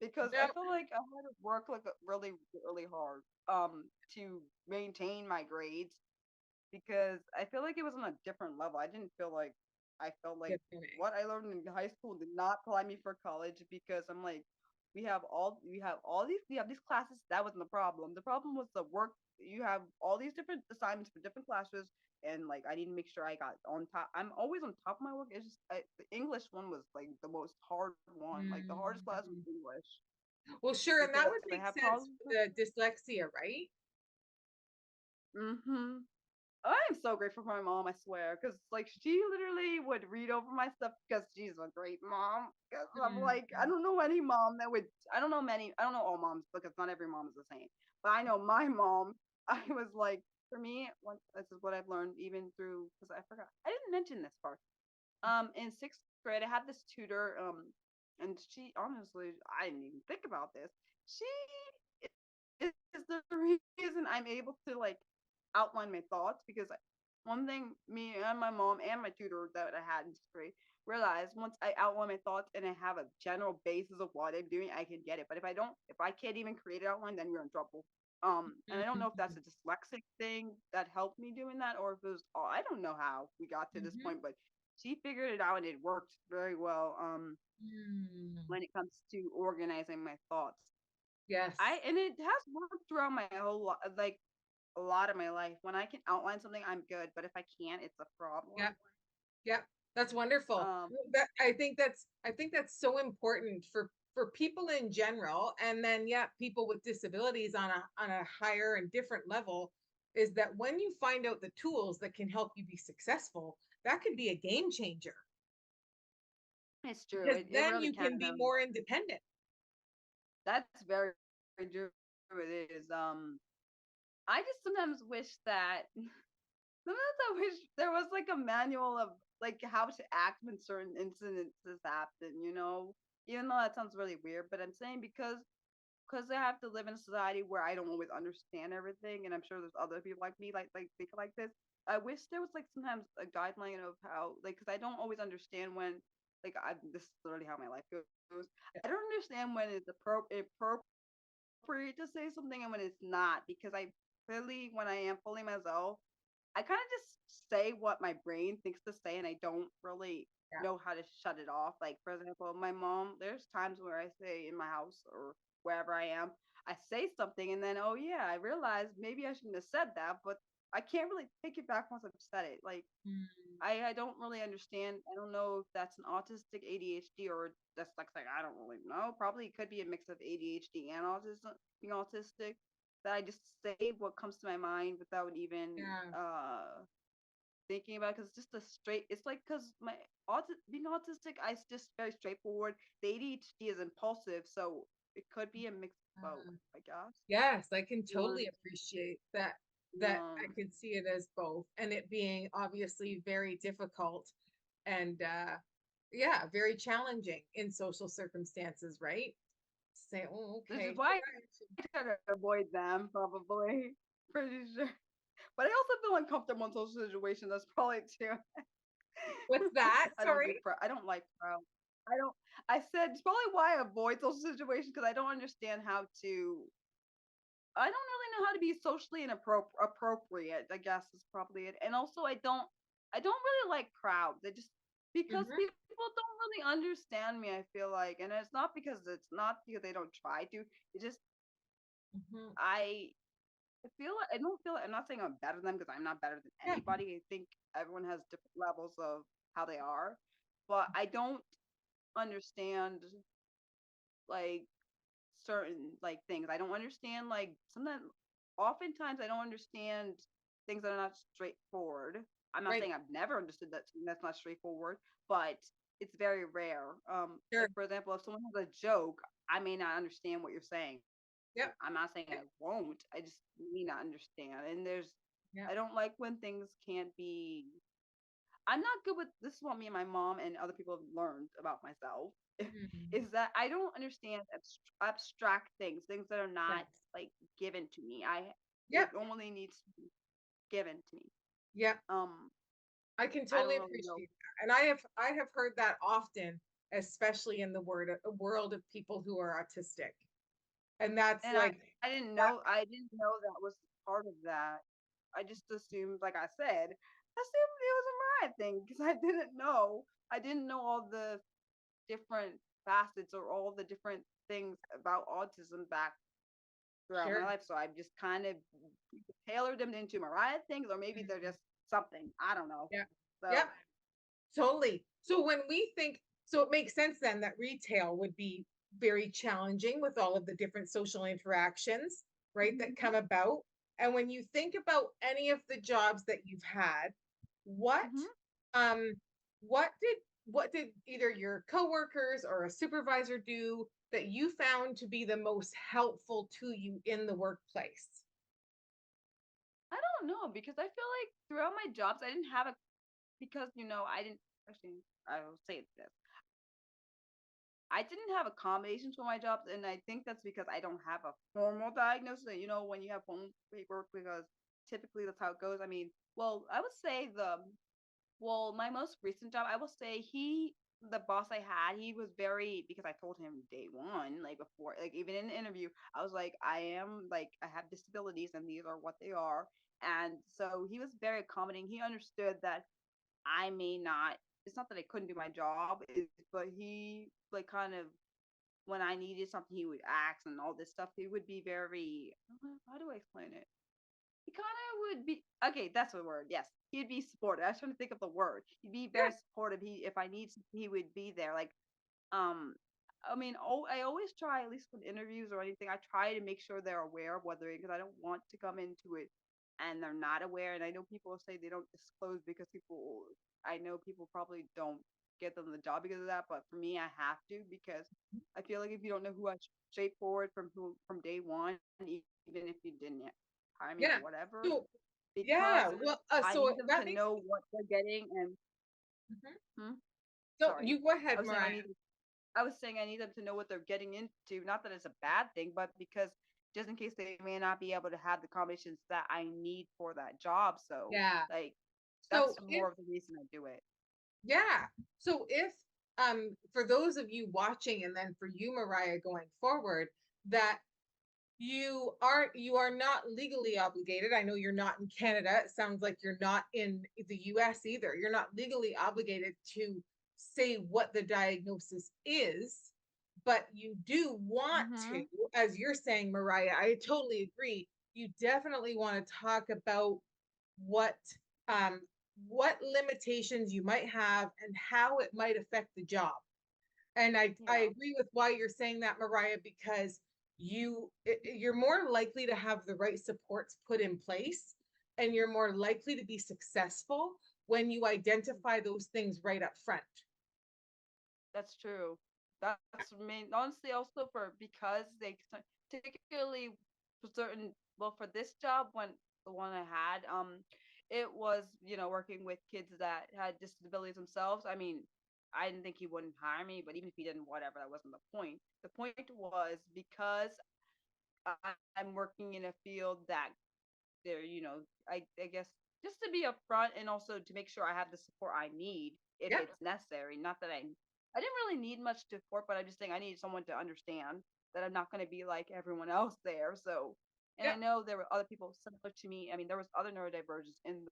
because I No. feel like I had to work like really really hard to maintain my grades because I feel like it was on a different level. I felt like Definitely. what I learned in high school did not apply me for college because I'm like we have these classes. That wasn't the problem. The problem was the work. You have all these different assignments for different classes, and like I need to make sure I got on top. I'm always on top of my work. The English one was like the most hard one. Like the hardest class was Mm. English Well, sure, and that because would I make have sense problems. for the dyslexia, right? Mm-hmm. I am so grateful for my mom, I swear, because like she literally would read over my stuff because she's a great mom. Because I'm Mm. like, I don't know any mom that would. I don't know all moms because not every mom is the same. But I know my mom. I was like, for me, this is what I've learned even through because I forgot. I didn't mention this part. In sixth grade, I had this tutor. And she honestly, I didn't even think about this. She is the reason I'm able to like outline my thoughts because one thing me and my mom and my tutor that I had in sixth grade realized once I outline my thoughts and I have a general basis of what I'm doing, I can get it. But if I can't even create an outline, then you're in trouble. And I don't know if that's a dyslexic thing that helped me doing that, or if it was, I don't know how we got to this Mhm. point, but she figured it out and it worked very well. Mm. When it comes to organizing my thoughts. Yes. I and it has worked throughout my whole like a lot of my life. When I can outline something, I'm good, but if I can't, it's a Yep. problem. Yep. That's wonderful. Um, Well, that I think that's so important for people in general, and then yeah, people with disabilities on a higher and different level, is that when you find out the tools that can help you be successful, that could be a game changer it's true. because It then really you can. can be more independent. That's very, very true. It is. I just sometimes wish that sometimes I wish there was like a manual of like how to act when certain incidences happen. Even though that sounds really weird, but I'm saying because I have to live in a society where I don't always understand everything, and I'm sure there's other people like me like think like this. I wish there was like sometimes a guideline of how like because I don't always understand when like this is literally how my life goes. Yeah. I don't understand when it's appropriate to say something and when it's not, because I really, when I am fully myself, I kind of just say what my brain thinks to say, and I don't really Yeah. know how to shut it off. Like, for example, my mom, there's times where I say in my house or wherever I am, I say something, and then, oh yeah, I realize maybe I shouldn't have said that, but I can't really take it back once I've said it. Like, Mm, I don't really understand. I don't know if that's an autistic ADHD or dyslexic. I don't really know. Probably it could be a mix of ADHD and autism, being autistic. That I just say what comes to my mind without even yeah. thinking about, because it's just a straight. It's like, because my being autistic, it's just very straightforward. The ADHD is impulsive, so it could be a mix of both, Uh, I guess. yes, I can totally And appreciate that. That I um, can see it as both, and it being obviously very difficult and yeah, very challenging in social circumstances, right? Say, oh, this is okay. why I try to avoid them, probably. Pretty sure. But I also feel uncomfortable in social situations. That's probably too. What's that? I don't do Sorry. I don't like crowds. I don't. I said it's probably why I avoid social situations, because I don't understand how to. I don't really know how to be socially appropriate. I guess is probably it. And also, I don't. I don't really like crowds. I just, because Hmm. people don't really understand me. I feel like, and it's not because they don't try to. It's just Hmm. I feel like I don't feel like, I'm not saying I'm better than them, because I'm not better than Yeah. anybody. I think everyone has different levels of how they are, but I don't understand like certain like things. I don't understand like sometimes, oftentimes I don't understand things that are not straightforward. I'm not Right. saying I've never understood that that's not straightforward, but it's very rare. Sure. Like, for example, if someone has a joke, I may not understand what you're saying. Yep. I'm not saying I won't. I just may not understand. And Yep. I don't like when things can't be. I'm not good with this. Is what me and my mom and other people have learned about myself, Mhm. is that I don't understand abstract things that are not Yes. like given to me. It Yep. normally needs to be given to me. Yep. Um, I can I totally don't really know. appreciate that. And I have heard that often, especially in the world of people who are autistic. And that's And like that. I didn't know that was part of that. I just assumed, like I said, I assumed it was a Mariah thing, because I didn't know. I didn't know all the different facets or all the different things about autism back throughout my Sure. life. So I just kind of tailored them into Mariah things, or maybe they're Mhm. just something. I don't know. Yeah. So Yep. Totally. So when we think, so it makes sense then that retail would be very challenging with all of the different social interactions, right, that mhm, come about. And when you think about any of the jobs that you've had, what mhm. um what did either your coworkers or a supervisor do that you found to be the most helpful to you in the workplace? I don't know, because I feel like throughout my jobs, I didn't have a, because I didn't actually. I will say this. I didn't have accommodations for my jobs, and I think that's because I don't have a formal diagnosis. When you have home paperwork, because typically that's how it goes. I mean, well, I would say my most recent job, I will say the boss I had, he was very, because I told him day one, like before, like even in the interview, I was like, I have disabilities and these are what they are. And so he was very accommodating. He understood that I may not, it's not that I couldn't do my job, but he, like, kind of, when I needed something, he would ask and all this stuff. He would be very, how do I explain it? He kind of would be, okay. That's the word. Yes, he'd be supportive. I was trying to think of the word. He'd be Yeah. very supportive. If I need something, he would be there. Like, um, I mean, I always try, at least with interviews or anything, I try to make sure they're aware of what they're in, because I don't want to come into it and they're not aware. And I know people say they don't disclose because I know people probably don't get them the job because of that. But for me, I have to, because I feel like if you don't know who I, straightforward from day one, even if you didn't hire me or Yeah. whatever, So because yeah, well, I so need them that to makes. know what they're getting. And Mhm. hmm, So sorry, you go ahead, I was saying Mariah. I was saying I need them to know what they're getting into. Not that it's a bad thing, but because just in case they may not be able to have the combinations that I need for that job. So, Yeah. like, So that's if more of the reason I do it. yeah. So if for those of you watching, and then for you, Mariah, going forward, that you are not legally obligated. I know you're not in Canada. It sounds like you're not in the US either. You're not legally obligated to say what the diagnosis is, but you do want to, Mm-hmm. as you're saying, Mariah, I totally agree. You definitely want to talk about what um what limitations you might have and how it might affect the job. And I Yeah, agree with why you're saying that, Mariah, because you're more likely to have the right supports put in place, and you're more likely to be successful when you identify those things right up front. that's true. That's main honestly also for because particularly for certain well for this job when the one I had it was working with kids that had disabilities themselves. I mean, I didn't think he wouldn't hire me, but even if he didn't, whatever, that wasn't the point. The point was because I'm working in a field that there, I guess just to be upfront and also to make sure I have the support I need if Yeah, it's necessary. Not that I didn't really need much support, but I'm just saying I need someone to understand that I'm not going to be like everyone else there. So, and yeah. I know there were other people similar to me. I mean, there was other neurodivergents in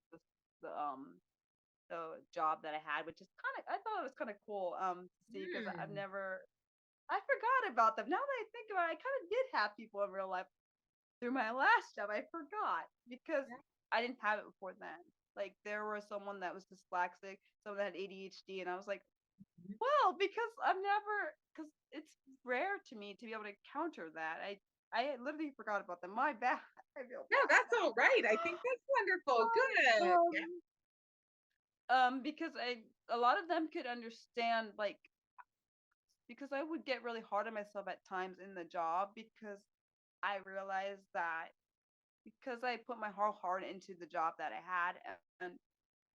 the job that I had, which is kind of I thought it was kind of cool to see because I've Hmm. never I forgot about them. Now that I think about it, I kind of did have people in real life through my last job. I forgot because Yeah. I didn't have it before then. Like there was someone that was dyslexic, someone that had ADHD, and I was like, well, because because it's rare to me to be able to counter that. I literally forgot about them. My bad. I feel No, bad that's all right. I think that's wonderful. now. Good. Yeah. Because a lot of them could understand because I would get really hard on myself at times in the job because I realized that because I put my whole heart into the job that I had and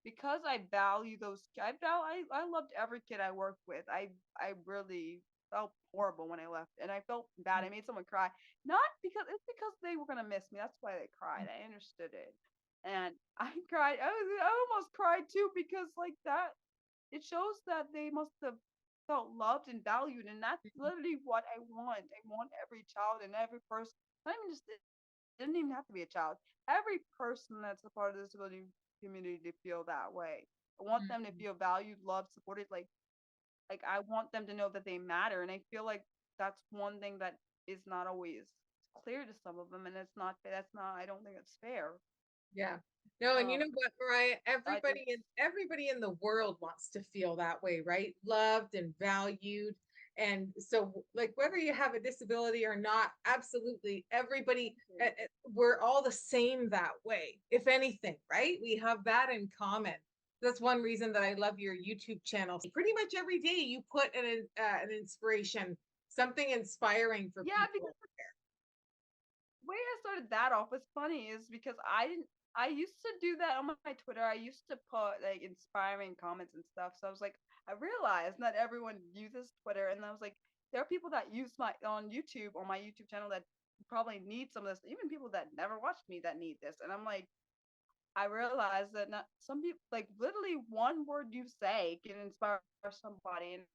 because I value I loved every kid I worked with. I really felt horrible when I left and I felt bad. I made someone cry. Not because it's because they were gonna miss me. That's why they cried. I understood it. And I cried. I almost cried too because like that it shows that they must have felt loved and valued and that's literally what I want. I want every child and every person not even just it doesn't even have to be a child. Every person that's a part of the disability community to feel that way. I want them to Mhm. feel valued, loved, supported. Like I want them to know that they matter. And I feel like that's one thing that is not always clear to some of them, and it's not. That's not. I don't think it's fair. Yeah. No, and you know Um, what, Mariah? I just Everybody in the world wants to feel that way, right? Loved and valued. And so, like, whether you have a disability or not, absolutely, everybody, we're all the same that way. If anything, right? We have that in common. That's one reason that I love your YouTube channel. Pretty much every day, you put an inspiration, something inspiring for yeah, because people. the way I started that off was funny is because I didn't. I used to do that on my Twitter. I used to put like inspiring comments and stuff. So I was like, I realized not everyone uses Twitter, and I was like, there are people that use my on YouTube on my YouTube channel that probably need some of this. Even people that never watched me that need this, and I'm like, I realized that not some people like literally one word you say can inspire somebody and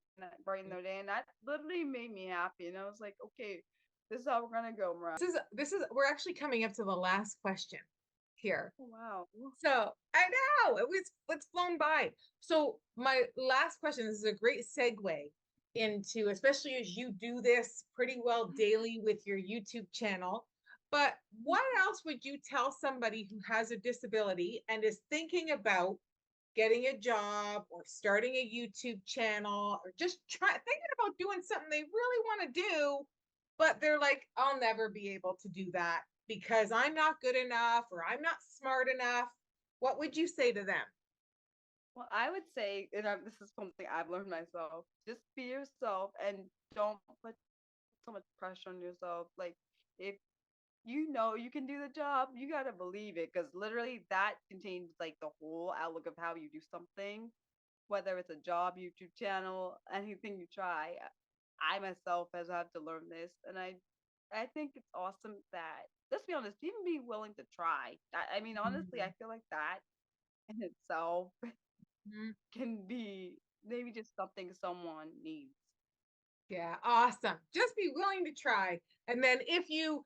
brighten their day, and that literally made me happy. And I was like, okay, this is how we're gonna go, Mariah. This is we're actually coming up to the last question here. Oh, wow. So I know it's flown by. So my last question, this is a great segue into, especially as you do this pretty well daily with your YouTube channel. But what else would you tell somebody who has a disability and is thinking about getting a job or starting a YouTube channel or just thinking about doing something they really want to do, but they're like, I'll never be able to do that because I'm not good enough or I'm not smart enough. What would you say to them? Well, I would say, and this is something I've learned myself, just be yourself and don't put so much pressure on yourself. Like, if you know you can do the job, you gotta believe it because literally that contains like the whole outlook of how you do something, whether it's a job, YouTube channel, anything you try. I myself has had to learn this, and I think it's awesome that let's be honest, even be willing to try. I mean, honestly, I Mhm. feel like that in itself Mhm. can be maybe just something someone needs. Yeah, awesome. Just be willing to try. And then if you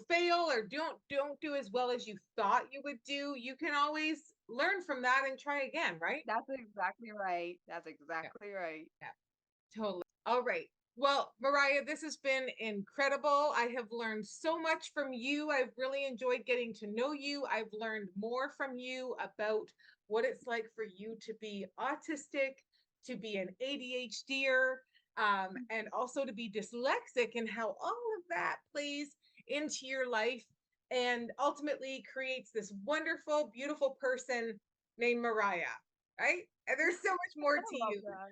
fail or don't do as well as you thought you would do, you can always learn from that and try again, right? That's exactly right. That's Yeah, exactly right. yeah, totally. All right. Well, Mariah, this has been incredible. I have learned so much from you. I've really enjoyed getting to know you. I've learned more from you about what it's like for you to be autistic, to be an ADHD'er, and also to be dyslexic, and how all of that plays into your life and ultimately creates this wonderful, beautiful person named Mariah, right? And there's so much more I to love you. that.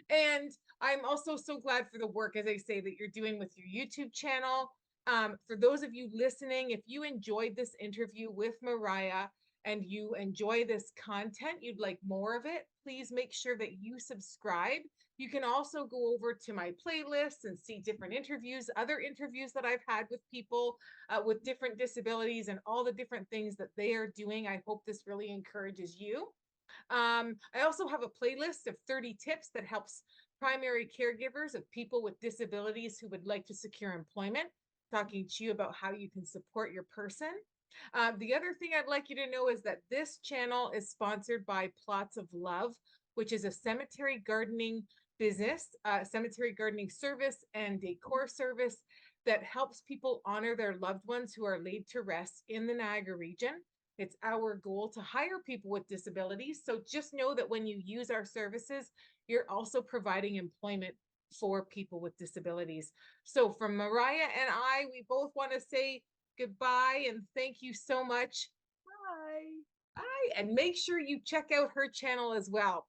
And I'm also so glad for the work, as I say, that you're doing with your YouTube channel. For those of you listening, if you enjoyed this interview with Mariah and you enjoy this content, you'd like more of it, please make sure that you subscribe. You can also go over to my playlist and see different interviews, other interviews that I've had with people with different disabilities and all the different things that they are doing. I hope this really encourages you. I also have a playlist of 30 tips that helps primary caregivers of people with disabilities who would like to secure employment, talking to you about how you can support your person. The other thing I'd like you to know is that this channel is sponsored by Plots of Love, which is a cemetery gardening business, cemetery gardening service and decor service that helps people honor their loved ones who are laid to rest in the Niagara region. It's our goal to hire people with disabilities. So just know that when you use our services, you're also providing employment for people with disabilities. So from Mariah and I, we both want to say goodbye and thank you so much. Bye. Bye. And make sure you check out her channel as well.